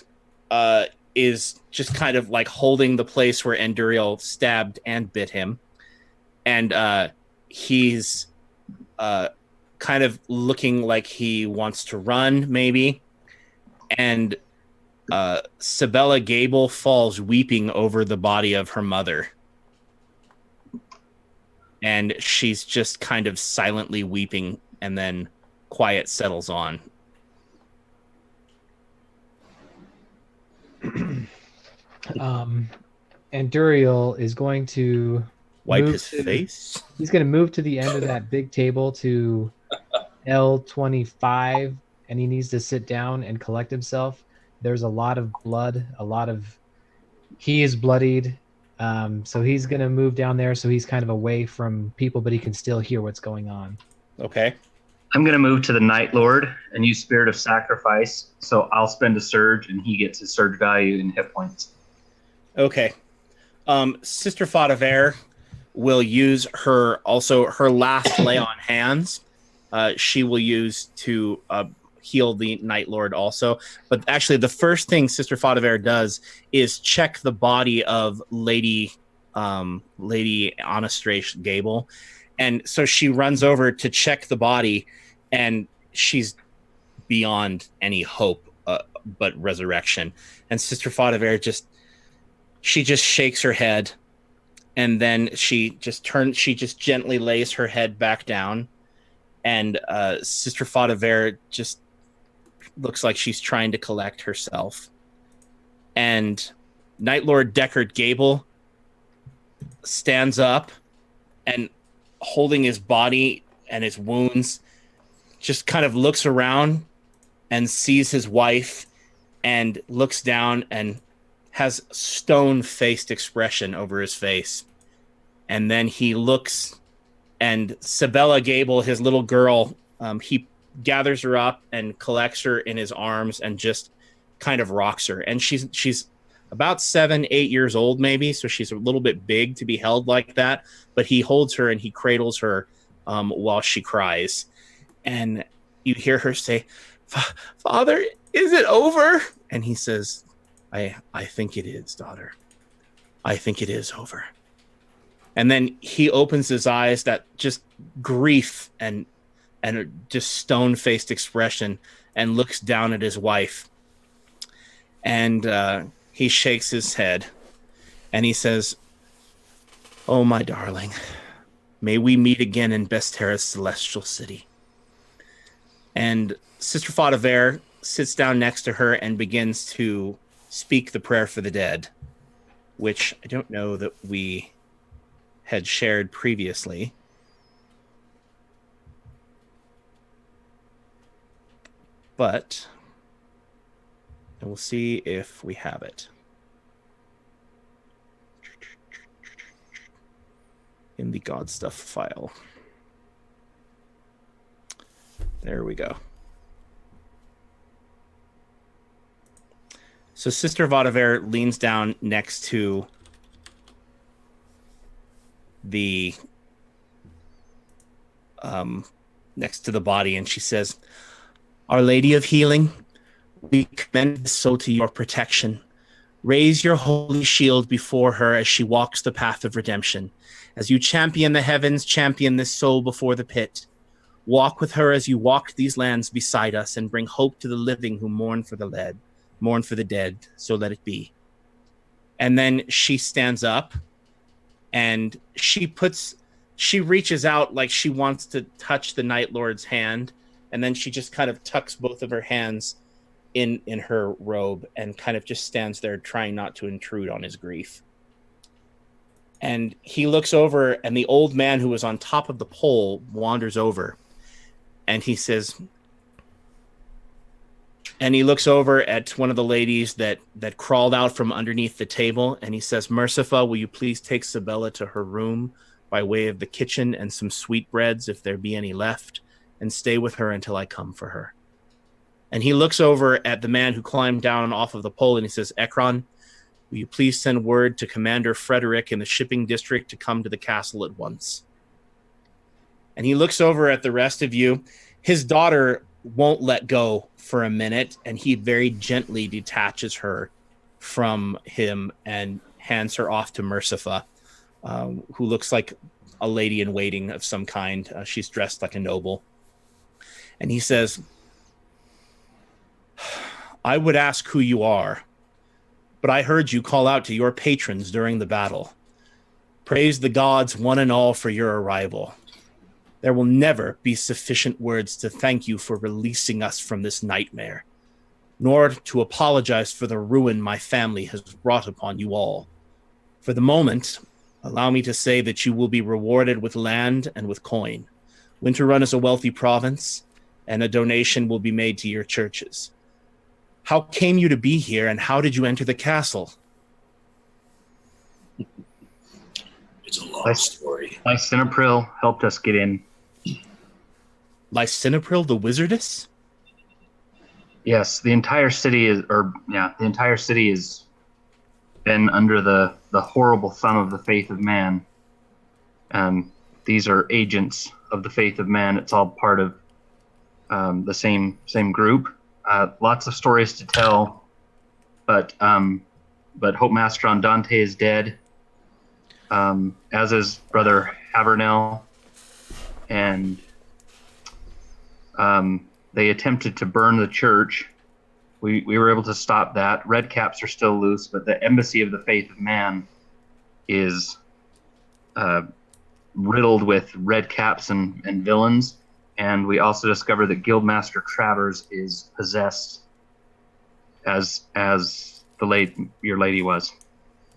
is just kind of like holding the place where Anduriel stabbed and bit him. And he's kind of looking like he wants to run, maybe. And Sibella Gable falls weeping over the body of her mother. And she's just kind of silently weeping, and then quiet settles on. Anduriel is going to wipe his face. He's going to move to the end of that big table to L25, and he needs to sit down and collect himself. There's a lot of blood, he is bloodied. So he's going to move down there, so he's kind of away from people, but he can still hear what's going on. Okay. I'm going to move to the Night Lord and use Spirit of Sacrifice, so I'll spend a surge, and he gets his surge value in hit points. Okay. Sister Fadaver will use her last lay on hands. She will use to heal the Night Lord also. But actually, the first thing Sister Fadaver does is check the body of Lady Anastasia Gable. And so she runs over to check the body, and she's beyond any hope but resurrection. And Sister Faudever just shakes her head, and then she just gently lays her head back down, and Sister Faudever just looks like she's trying to collect herself. And Night Lord Deckard Gable stands up and, holding his body and his wounds, just kind of looks around and sees his wife and looks down and has stone-faced expression over his face. And then he looks, and Sabella Gable, his little girl, he gathers her up and collects her in his arms and just kind of rocks her. And she's about 7-8 years old, maybe, so she's a little bit big to be held like that. But he holds her and he cradles her while she cries. And you hear her say, "Father, is it over?" And he says, I think it is, daughter. I think it is over." And then he opens his eyes, that just grief and just stone-faced expression, and looks down at his wife. And he shakes his head and he says, "Oh, my darling, may we meet again in Bestera's celestial city." And Sister Faudever sits down next to her and begins to speak the prayer for the dead, which I don't know that we had shared previously. But we'll see if we have it. In the God Stuff file. There we go. So Sister Faudever leans down next to the body, and she says, "Our Lady of Healing, we commend this soul to your protection. Raise your holy shield before her as she walks the path of redemption. As you champion the heavens, champion this soul before the pit. Walk with her as you walked these lands beside us, and bring hope to the living who mourn for the dead, so let it be." And then she stands up and she reaches out like she wants to touch the Night Lord's hand, and then she just kind of tucks both of her hands in her robe and kind of just stands there trying not to intrude on his grief. And he looks over, and the old man who was on top of the pole wanders over, and he says, and he looks over at one of the ladies that crawled out from underneath the table, and he says, "Mercifa, will you please take Sabella to her room by way of the kitchen and some sweetbreads, if there be any left, and stay with her until I come for her." And he looks over at the man who climbed down off of the pole, and he says, "Ekron, will you please send word to Commander Frederick in the shipping district to come to the castle at once?" And he looks over at the rest of you. His daughter won't let go for a minute, and he very gently detaches her from him and hands her off to Mercifa, who looks like a lady in waiting of some kind. She's dressed like a noble. And he says, "I would ask who you are, but I heard you call out to your patrons during the battle. Praise the gods one and all for your arrival. There will never be sufficient words to thank you for releasing us from this nightmare, nor to apologize for the ruin my family has brought upon you all. For the moment, allow me to say that you will be rewarded with land and with coin. Winterrun is a wealthy province, and a donation will be made to your churches. How came you to be here, and how did you enter the castle?" It's a long story. Lysinopril helped us get in. Lysinopril, the wizardess? Yes, the entire city is been under the horrible thumb of the faith of man. These are agents of the faith of man. It's all part of the same group. Lots of stories to tell, but Hope Master Andante is dead, as is Brother Havernell, and they attempted to burn the church, We were able to stop that. Red caps are still loose, but the Embassy of the Faith of Man is riddled with red caps and villains. And we also discovered that Guildmaster Travers is possessed as your lady was.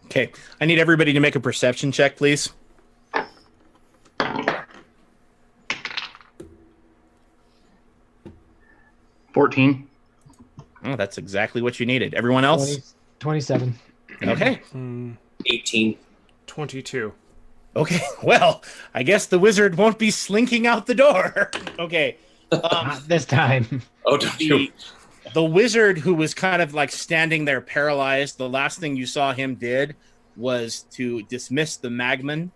Okay, I need everybody to make a perception check, please. 14. Oh, that's exactly what you needed. Everyone else? 27. Okay. 18. 22. Okay, well, I guess the wizard won't be slinking out the door. Okay. Not this time. Oh, don't you? The wizard, who was kind of like standing there paralyzed, the last thing you saw him did was to dismiss the magman.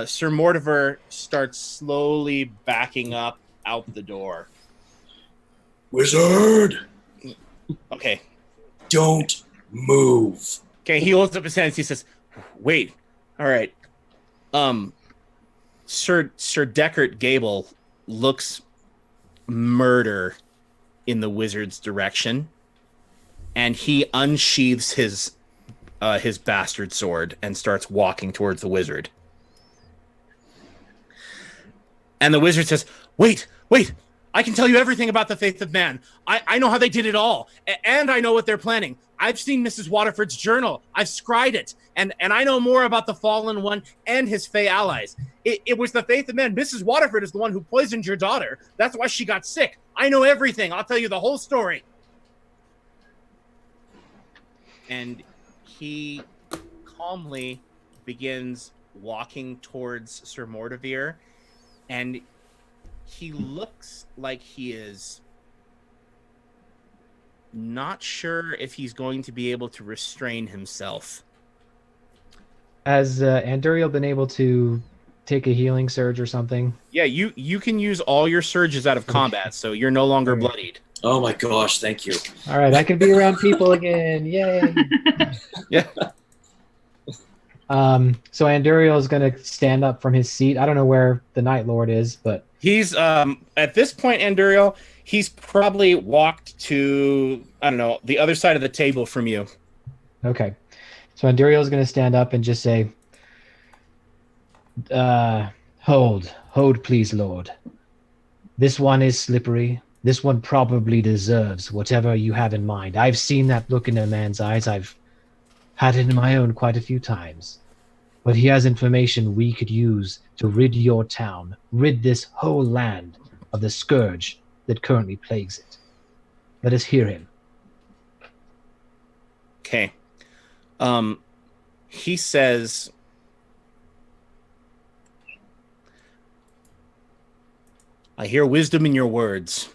Sir Mortimer starts slowly backing up out the door. Wizard! Okay. Don't move. Okay, he holds up his hands. He says, wait. All right. Sir Deckard Gable looks murder in the wizard's direction, and he unsheathes his bastard sword and starts walking towards the wizard. And the wizard says, wait, I can tell you everything about the Faith of Man. I know how they did it all, and I know what they're planning. I've seen Mrs. Waterford's journal. I've scried it, and I know more about the Fallen One and his Fey allies. It was the Faith of Man. Mrs. Waterford is the one who poisoned your daughter. That's why she got sick. I know everything. I'll tell you the whole story. And he calmly begins walking towards Sir Mortimer, and he looks like he is not sure if he's going to be able to restrain himself. Has Anduriel been able to take a healing surge or something? Yeah, you can use all your surges out of combat, so you're no longer bloodied. Oh my gosh, thank you. All right, I can be around people again. Yay! Yeah. So Anduriel is going to stand up from his seat. I don't know where the Night Lord is, but He's at this point, Anduriel, he's probably walked to, I don't know, the other side of the table from you. okay. So Anduriel is going to stand up and just say, hold, please, Lord. This one is slippery. This one probably deserves whatever you have in mind. I've seen that look in a man's eyes. I've had it in my own quite a few times. But he has information we could use to rid your town, rid this whole land of the scourge that currently plagues it. Let us hear him. Okay. He says, I hear wisdom in your words,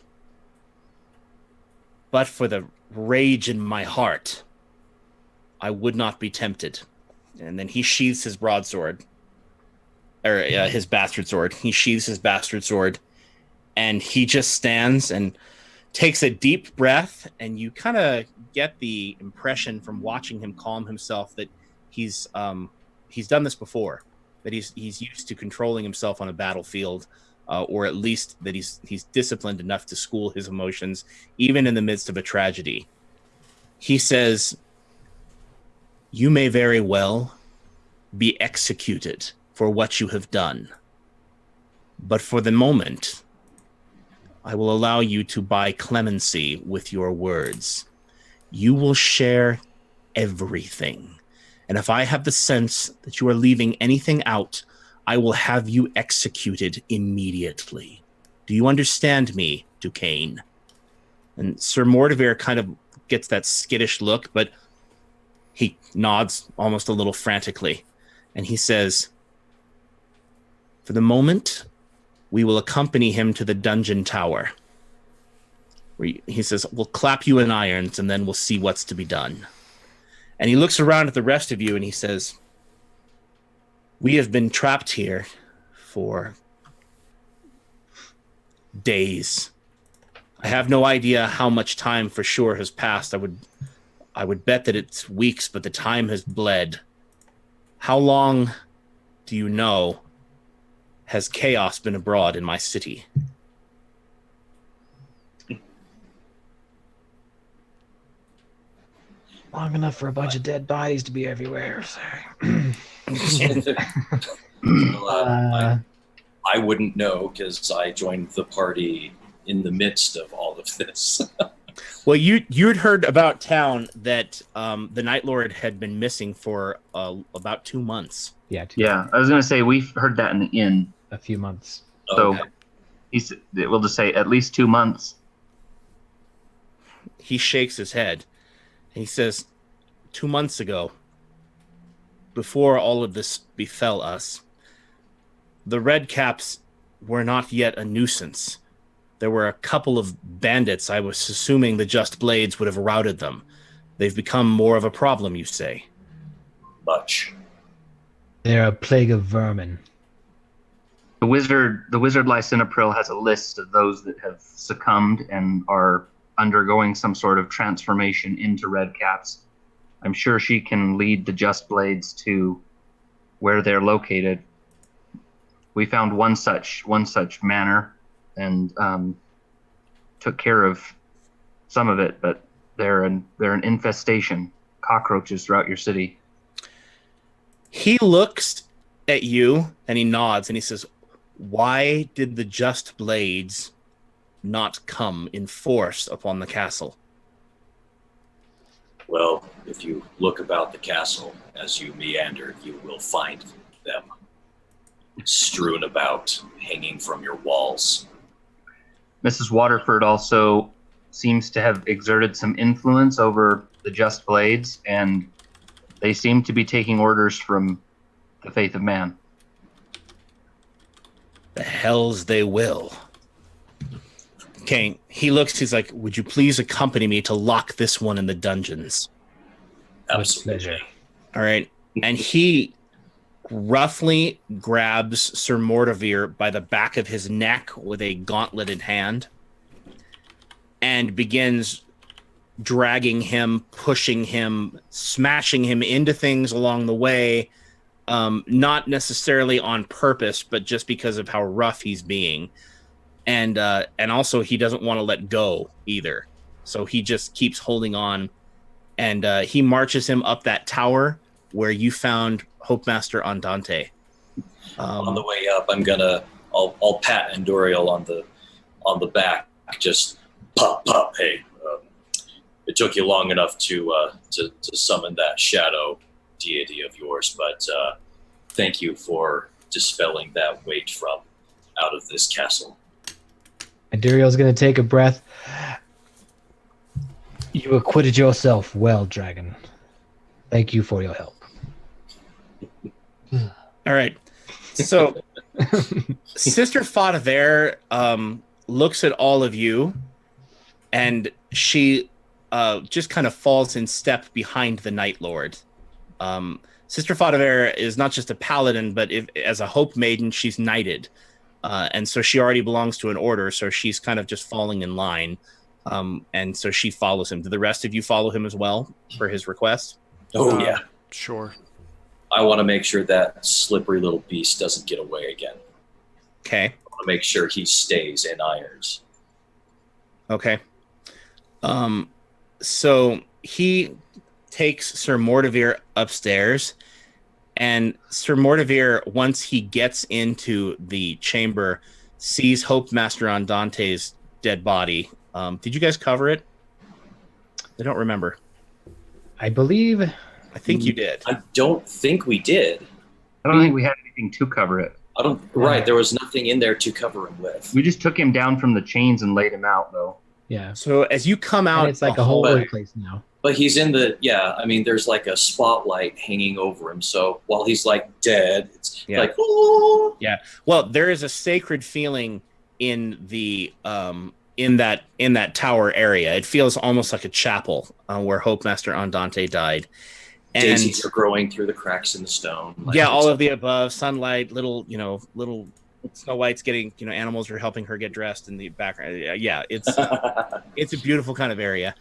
but for the rage in my heart, I would not be tempted. And then he sheathes his broadsword, or his bastard sword. He sheathes his bastard sword, and he just stands and takes a deep breath. And you kind of get the impression from watching him calm himself that he's done this before, that he's used to controlling himself on a battlefield, or at least that he's disciplined enough to school his emotions, even in the midst of a tragedy. He says, you may very well be executed for what you have done. But for the moment, I will allow you to buy clemency with your words. You will share everything. And if I have the sense that you are leaving anything out, I will have you executed immediately. Do you understand me, Duquesne? And Sir Mortimer kind of gets that skittish look, but he nods almost a little frantically, and he says, for the moment, we will accompany him to the dungeon tower. He says, we'll clap you in irons, and then we'll see what's to be done. And he looks around at the rest of you, and he says, we have been trapped here for days. I have no idea how much time for sure has passed. I would bet that it's weeks, but the time has bled. How long do you know has chaos been abroad in my city? long enough for a bunch of dead bodies to be everywhere. Sorry. Well, I wouldn't know because I joined the party in the midst of all of this. Well, you'd heard about town that the Night Lord had been missing for about 2 months. Yeah. Yeah, I was gonna say we've heard that in the inn. A few months. So we'll just say at least 2 months. He shakes his head. And he says, 2 months ago, before all of this befell us, the Red Caps were not yet a nuisance. There were a couple of bandits. I was assuming the Just Blades would have routed them. They've become more of a problem, you say. Much. They're a plague of vermin. The wizard Lycinopril has a list of those that have succumbed and are undergoing some sort of transformation into Red Caps. I'm sure she can lead the Just Blades to where they're located. We found one such manor and took care of some of it, but they're an infestation. Cockroaches throughout your city. He looks at you and he nods and he says, why did the Just Blades not come in force upon the castle? Well, if you look about the castle as you meander, you will find them strewn about, hanging from your walls. Mrs. Waterford also seems to have exerted some influence over the Just Blades, and they seem to be taking orders from the faith of man. The hells they will. Okay, he looks, he's like, would you please accompany me to lock this one in the dungeons? Absolutely. All right. And he roughly grabs Sir Mordovir by the back of his neck with a gauntleted hand and begins dragging him, pushing him, smashing him into things along the way, not necessarily on purpose, but just because of how rough he's being. And also he doesn't want to let go either. So he just keeps holding on, and he marches him up that tower where you found Hope Master Andante. On the way up, I'll pat Andoriel on the back, just pop. Hey, it took you long enough to summon that shadow deity of yours, but thank you for dispelling that weight from out of this castle. And Duriel's going to take a breath. You acquitted yourself well, dragon. Thank you for your help. All right. So Sister Fadaver looks at all of you, and she just kind of falls in step behind the Night Lord. Sister Fadaver is not just a paladin, but as a Hope Maiden, she's knighted. And so she already belongs to an order, so she's kind of just falling in line. And so she follows him. Do the rest of you follow him as well for his request? Oh, yeah. Sure. I want to make sure that slippery little beast doesn't get away again. Okay. I want to make sure he stays in irons. Okay. So he takes Sir Mordovir upstairs, and Sir Mordovir, once he gets into the chamber, sees Hope Master Andante's dead body. Did you guys cover it? I don't remember. I believe... I think you did. I don't think we did. I don't think we had anything to cover it. Right, there was nothing in there to cover him with. We just took him down from the chains and laid him out, though. Yeah. So as you come out, And it's like a whole other place now. But he's in there's like a spotlight hanging over him. So while he's like dead, it's like, oh. Yeah. Well, there is a sacred feeling in the in that tower area. It feels almost like a chapel where Hope Master Andante died. And Daisies are growing through the cracks in the stone. Yeah, all of the above. Sunlight, little Snow White's getting, animals are helping her get dressed in the background. Yeah, it's it's a beautiful kind of area.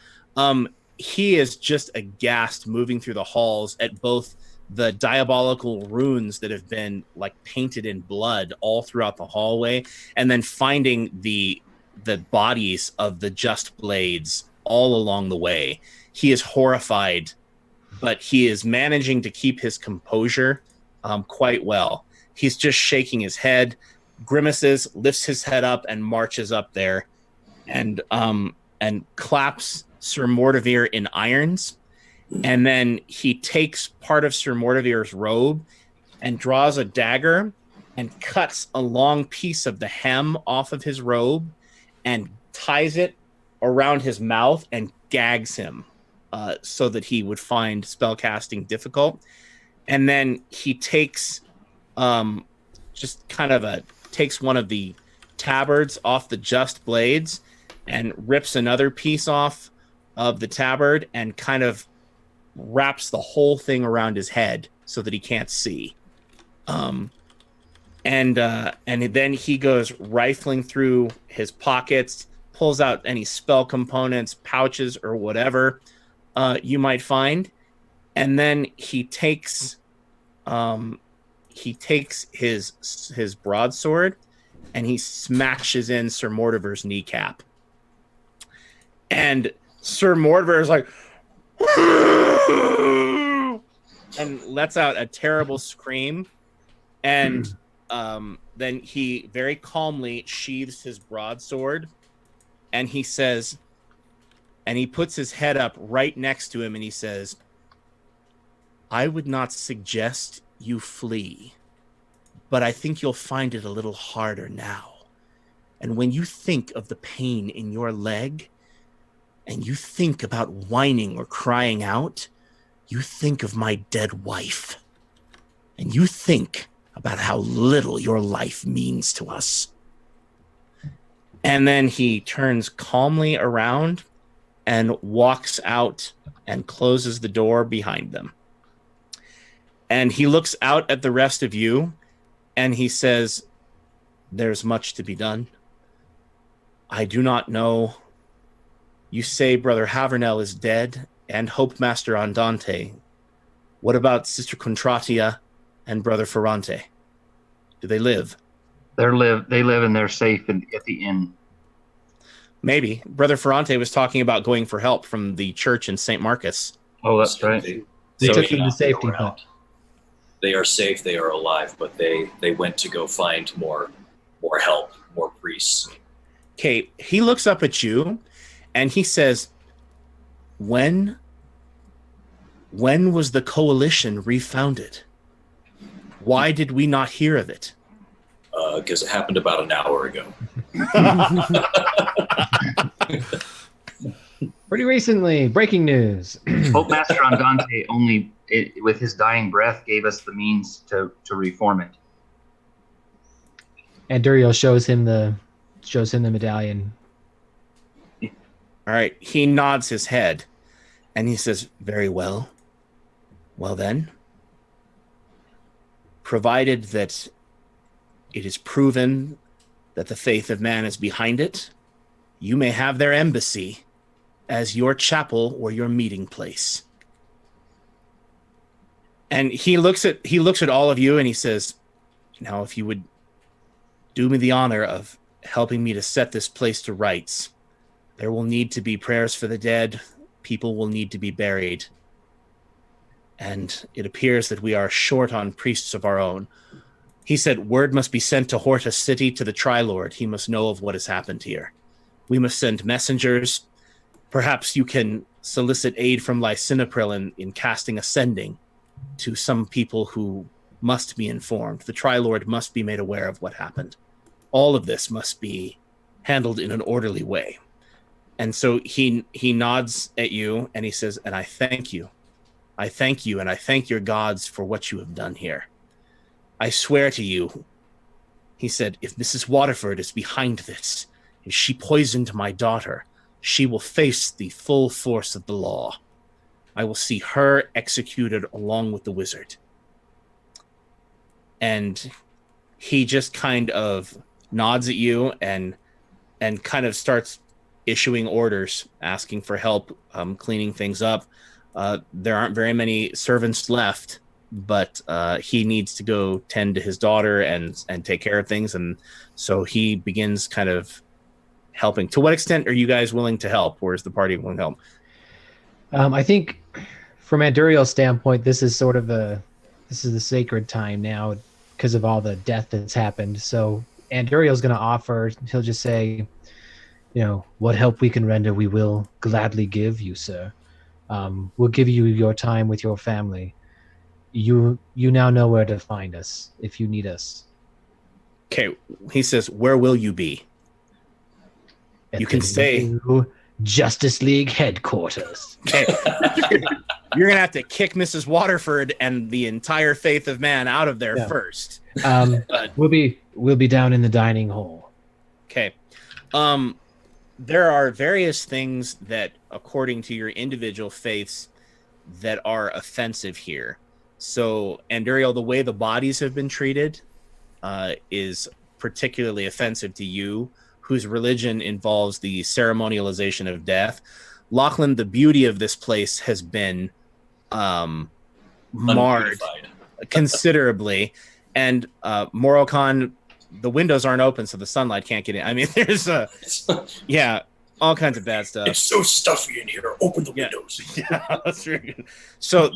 He is just aghast moving through the halls at both the diabolical runes that have been like painted in blood all throughout the hallway, and then finding the bodies of the Just Blades all along the way. He is horrified but he is managing to keep his composure quite well. He's just shaking his head, grimaces, lifts his head up, and marches up there, and claps Sir Mortivere in irons. And then he takes part of Sir Mortivere's robe and draws a dagger and cuts a long piece of the hem off of his robe and ties it around his mouth and gags him so that he would find spellcasting difficult. And then he takes takes one of the tabards off the just blades and rips another piece off of the tabard and kind of wraps the whole thing around his head so that he can't see. And then he goes rifling through his pockets, pulls out any spell components, pouches, or whatever you might find, and then he takes his broadsword and he smashes in Sir Mortimer's kneecap. And Sir Mortimer is like, and lets out a terrible scream. And then he very calmly sheathes his broadsword, and he says, and he puts his head up right next to him, and he says, I would not suggest you flee, but I think you'll find it a little harder now. And when you think of the pain in your leg, and you think about whining or crying out, you think of my dead wife. And you think about how little your life means to us. And then he turns calmly around and walks out and closes the door behind them. And he looks out at the rest of you and he says, there's much to be done. I do not know. You say Brother Havernell is dead and Hope Master Andante. What about Sister Contratia and Brother Ferrante? Do they live? They live and they're safe at the inn. Maybe. Brother Ferrante was talking about going for help from the church in St. Marcus. Oh, that's right. They took them to safety. They are safe, they are alive, but they went to go find more help, more priests. Okay, he looks up at you and he says, when was the coalition refounded? Why did we not hear of it? Because it happened about an hour ago. Pretty recently, breaking news. Hope Master Andante with his dying breath, gave us the means to reform it. And Duriel shows him the medallion. All right, he nods his head and he says, very well. Well then, provided that it is proven that the faith of man is behind it, you may have their embassy as your chapel or your meeting place. And he looks at all of you and he says, now if you would do me the honor of helping me to set this place to rights, there will need to be prayers for the dead, people will need to be buried. And it appears that we are short on priests of our own. He said, word must be sent to Horta City to the Tri-Lord. He must know of what has happened here. We must send messengers. Perhaps you can solicit aid from Lysinopril in casting a sending to some people who must be informed. The Tri-Lord must be made aware of what happened. All of this must be handled in an orderly way. And so he nods at you and he says, and I thank you. I thank you and I thank your gods for what you have done here. I swear to you, he said, if Mrs. Waterford is behind this, if she poisoned my daughter, she will face the full force of the law. I will see her executed along with the wizard. And he just kind of nods at you and kind of starts issuing orders, asking for help, cleaning things up. There aren't very many servants left, but he needs to go tend to his daughter and take care of things. And so he begins kind of helping. To what extent are you guys willing to help? Or is the party willing to help? I think from Anduriel's standpoint, this is sort of the sacred time now because of all the death that's happened. So Anduriel's going to offer. He'll just say, what help we can render, we will gladly give you, sir. We'll give you your time with your family. You now know where to find us if you need us. Okay, he says, where will you be? You can stay. Justice League headquarters. Okay. You're going to have to kick Mrs. Waterford and the entire Faith of Man out of there first. We'll be down in the dining hall. Okay. There are various things that, according to your individual faiths, that are offensive here. So, Anduriel, the way the bodies have been treated is particularly offensive to you, whose religion involves the ceremonialization of death. Lachlan, the beauty of this place has been marred considerably. And Moroccan, the windows aren't open, so the sunlight can't get in. I mean, there's all kinds of bad stuff. It's so stuffy in here. Open the windows. Yeah, that's very good. So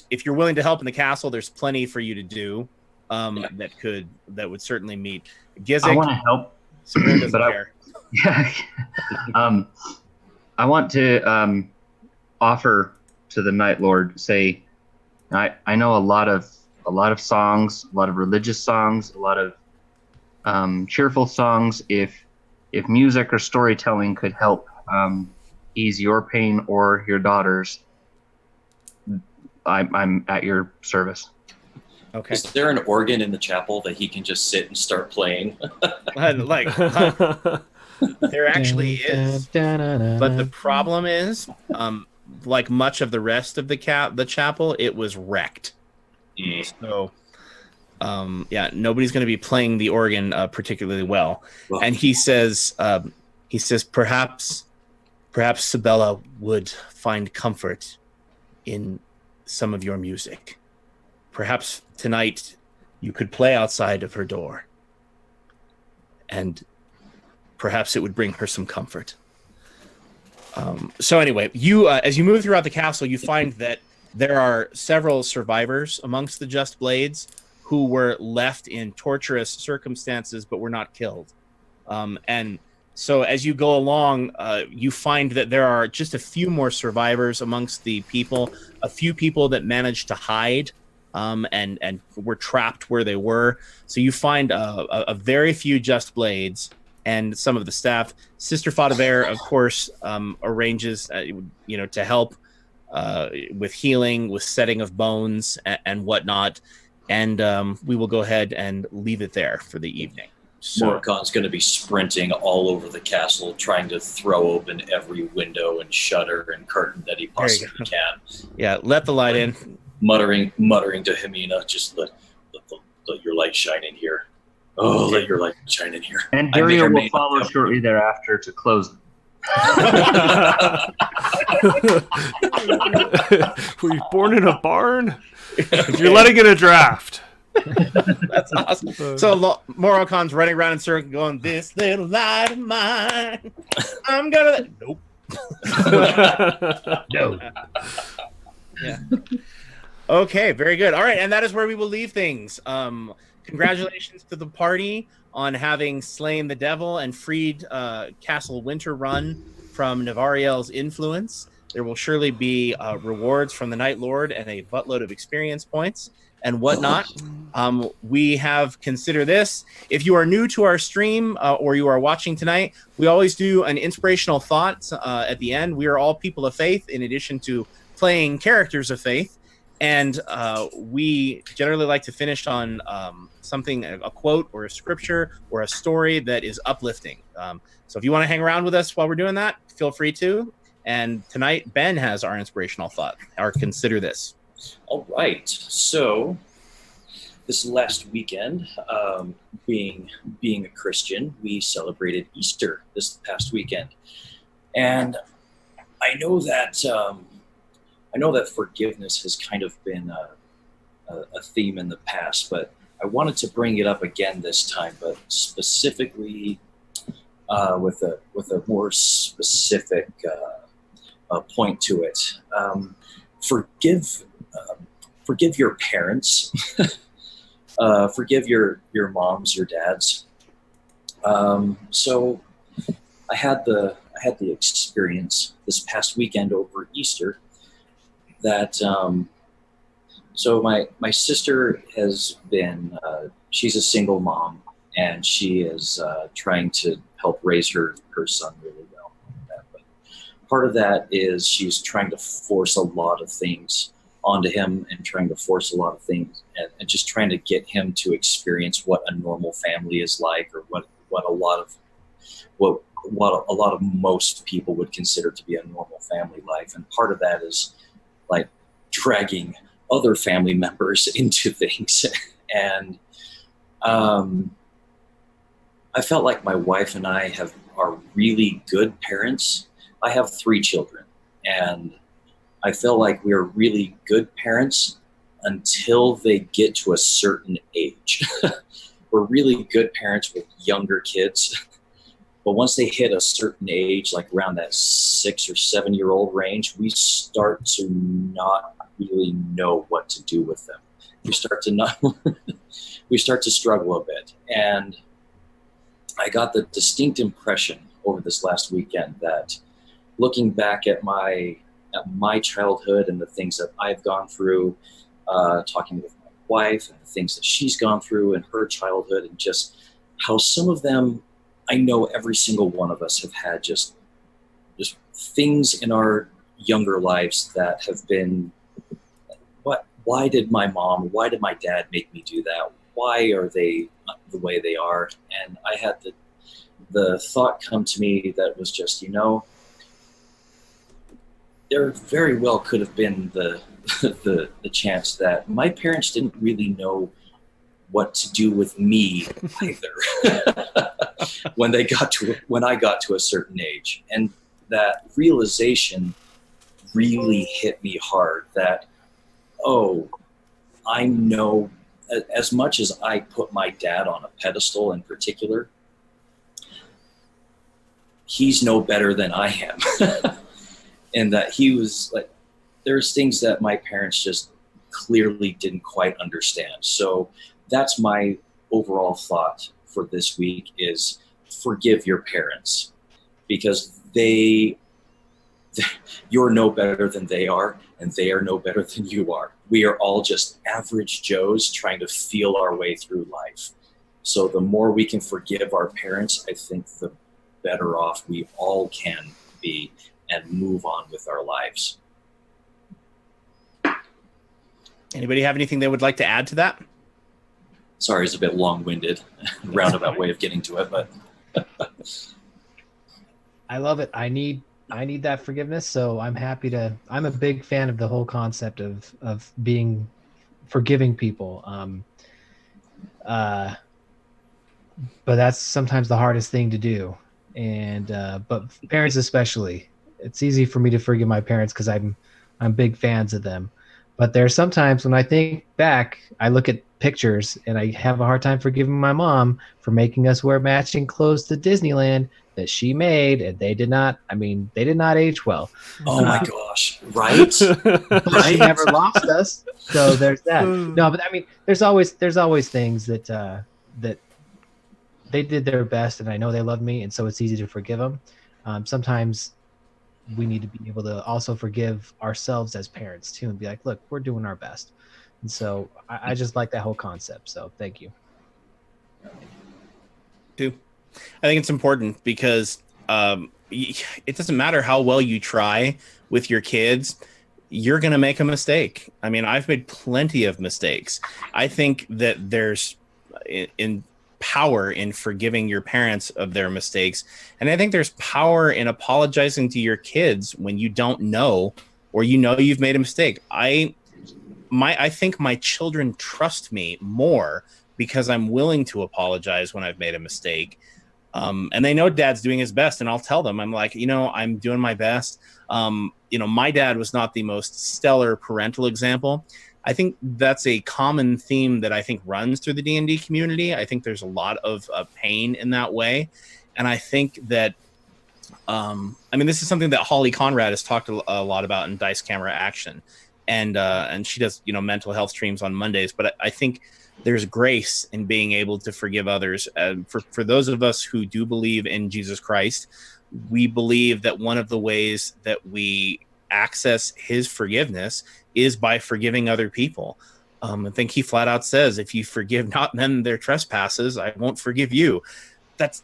if you're willing to help in the castle, there's plenty for you to do that would certainly meet. Gizik, I want to help, but I want to offer to the Night Lord. Say, I know a lot of songs, a lot of religious songs, a lot of cheerful songs. If music or storytelling could help ease your pain or your daughter's, I'm at your service. Okay. Is there an organ in the chapel that he can just sit and start playing? There actually is, but the problem is, like much of the rest of the chapel, it was wrecked. So, nobody's going to be playing the organ particularly well. And he says, perhaps Sabella would find comfort in some of your music. Perhaps tonight you could play outside of her door, and perhaps it would bring her some comfort. So anyway, you as you move throughout the castle, you find that there are several survivors amongst the Just Blades who were left in torturous circumstances but were not killed. And so as you go along, you find that there are just a few more survivors amongst the people, a few people that managed to hide and were trapped where they were. So you find a very few Just Blades and some of the staff. Sister Faudever, of course, arranges, to help with healing, with setting of bones and whatnot. And we will go ahead and leave it there for the evening. So Morcon's going to be sprinting all over the castle, trying to throw open every window and shutter and curtain that he possibly can. Yeah, let the light in. Muttering to Hemina, just let your light shine in here. Oh, let your light shine in here. And Dario will follow shortly thereafter to close them. Were you born in a barn? You're letting in a draft. That's awesome. So Moroccon's running around in circle going, this little light of mine, I'm gonna... Nope. No. Yeah. Okay, very good. All right, and that is where we will leave things. Congratulations to the party on having slain the devil and freed Castle Winterrun from Navariel's influence. There will surely be rewards from the Night Lord and a buttload of experience points and whatnot. We have consider this. If you are new to our stream or you are watching tonight, we always do an inspirational thought at the end. We are all people of faith in addition to playing characters of faith. And we generally like to finish on something, a quote or a scripture or a story that is uplifting. So if you want to hang around with us while we're doing that, feel free to. And tonight, Ben has our inspirational thought, or consider this. All right. So this last weekend, being a Christian, we celebrated Easter this past weekend. And I know that forgiveness has kind of been a theme in the past, but I wanted to bring it up again this time, but specifically with a more specific point to it. forgive your parents, forgive your moms, your dads. So I had the experience this past weekend over Easter that so my sister has been she's a single mom, and she is trying to help raise her son really well. But part of that is she's trying to force a lot of things onto him, and trying to force a lot of things, and just trying to get him to experience what a normal family is like, or what a lot of most people would consider to be a normal family life. And part of that is like dragging other family members into things. And I felt like my wife and I are really good parents. I have 3 children, and I feel like we're really good parents until they get to a certain age. We're really good parents with younger kids. But once they hit a certain age, like around that 6 or 7 year old range, we start to not really know what to do with them. We start to struggle a bit. And I got the distinct impression over this last weekend that, looking back at my childhood and the things that I've gone through, talking with my wife and the things that she's gone through in her childhood, and just how some of them, I know every single one of us have had just things in our younger lives that have been, why did my mom, why did my dad make me do that? Why are they the way they are? And I had the thought come to me that was just, there very well could have been the chance that my parents didn't really know what to do with me either when I got to a certain age. And that realization really hit me hard, that, I know, as much as I put my dad on a pedestal in particular, he's no better than I am. And that he was like, there's things that my parents just clearly didn't quite understand. So that's my overall thought for this week, is forgive your parents, because you're no better than they are, and they are no better than you are. We are all just average Joes trying to feel our way through life. So the more we can forgive our parents, I think the better off we all can be and move on with our lives. Anybody have anything they would like to add to that? Sorry, it's a bit long-winded, roundabout way of getting to it, but I love it. I need that forgiveness, so I'm a big fan of the whole concept of forgiving people. But that's sometimes the hardest thing to do. And but parents especially, it's easy for me to forgive my parents because I'm big fans of them. But there are some times when I think back, I look at pictures and I have a hard time forgiving my mom for making us wear matching clothes to Disneyland that she made, and they did not age well. Oh my gosh, right? But she never lost us, so there's that. No, but I mean, there's always things that they did their best, and I know they love me, and so it's easy to forgive them. Sometimes we need to be able to also forgive ourselves as parents too, and be like, look, we're doing our best. And so I just like that whole concept. So thank you. Too. I think it's important because it doesn't matter how well you try with your kids, you're going to make a mistake. I mean, I've made plenty of mistakes. I think that there's in power in forgiving your parents of their mistakes. And I think there's power in apologizing to your kids when you don't know, or you've made a mistake. I think my children trust me more because I'm willing to apologize when I've made a mistake. And they know dad's doing his best, and I'll tell them, I'm like, I'm doing my best. My dad was not the most stellar parental example. I think that's a common theme that I think runs through the D&D community. I think there's a lot of pain in that way. And I think that, this is something that Holly Conrad has talked a lot about in Dice Camera Action, and she does mental health streams on Mondays. But I think there's grace in being able to forgive others. For those of us who do believe in Jesus Christ, we believe that one of the ways that we access his forgiveness is by forgiving other people. I think he flat out says, if you forgive not men their trespasses, I won't forgive you. That's,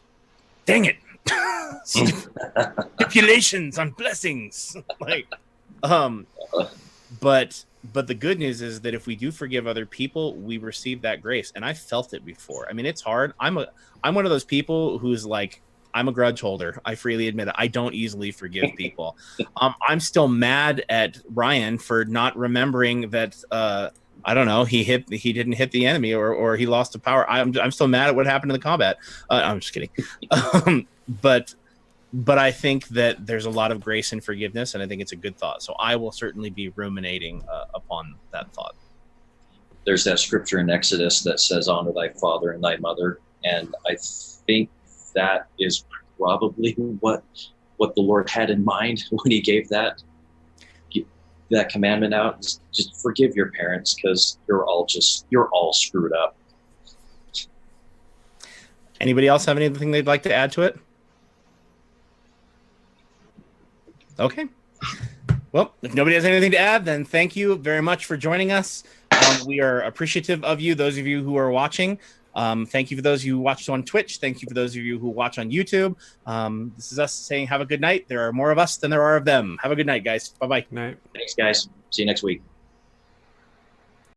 dang it. Stipulations on blessings. But the good news is that if we do forgive other people, we receive that grace. And I felt it before. I mean, it's hard. I'm one of those people who's like, I'm a grudge holder. I freely admit it. I don't easily forgive people. I'm still mad at Ryan for not remembering that, I don't know, he didn't hit the enemy or he lost the power. I'm still mad at what happened in the combat. I'm just kidding. But I think that there's a lot of grace and forgiveness, and I think it's a good thought. So I will certainly be ruminating upon that thought. There's that scripture in Exodus that says, honor thy father and thy mother. And I think that is probably what the Lord had in mind when he gave that commandment out. Just forgive your parents, because you're all screwed up. Anybody else have anything they'd like to add to it? Okay. Well, if nobody has anything to add, then thank you very much for joining us. We are appreciative of you, those of you who are watching. Thank you for those of you who watched on Twitch. Thank you for those of you who watch on YouTube. This is us saying have a good night. There are more of us than there are of them. Have a good night, guys. Bye-bye. Night. Thanks, guys. See you next week.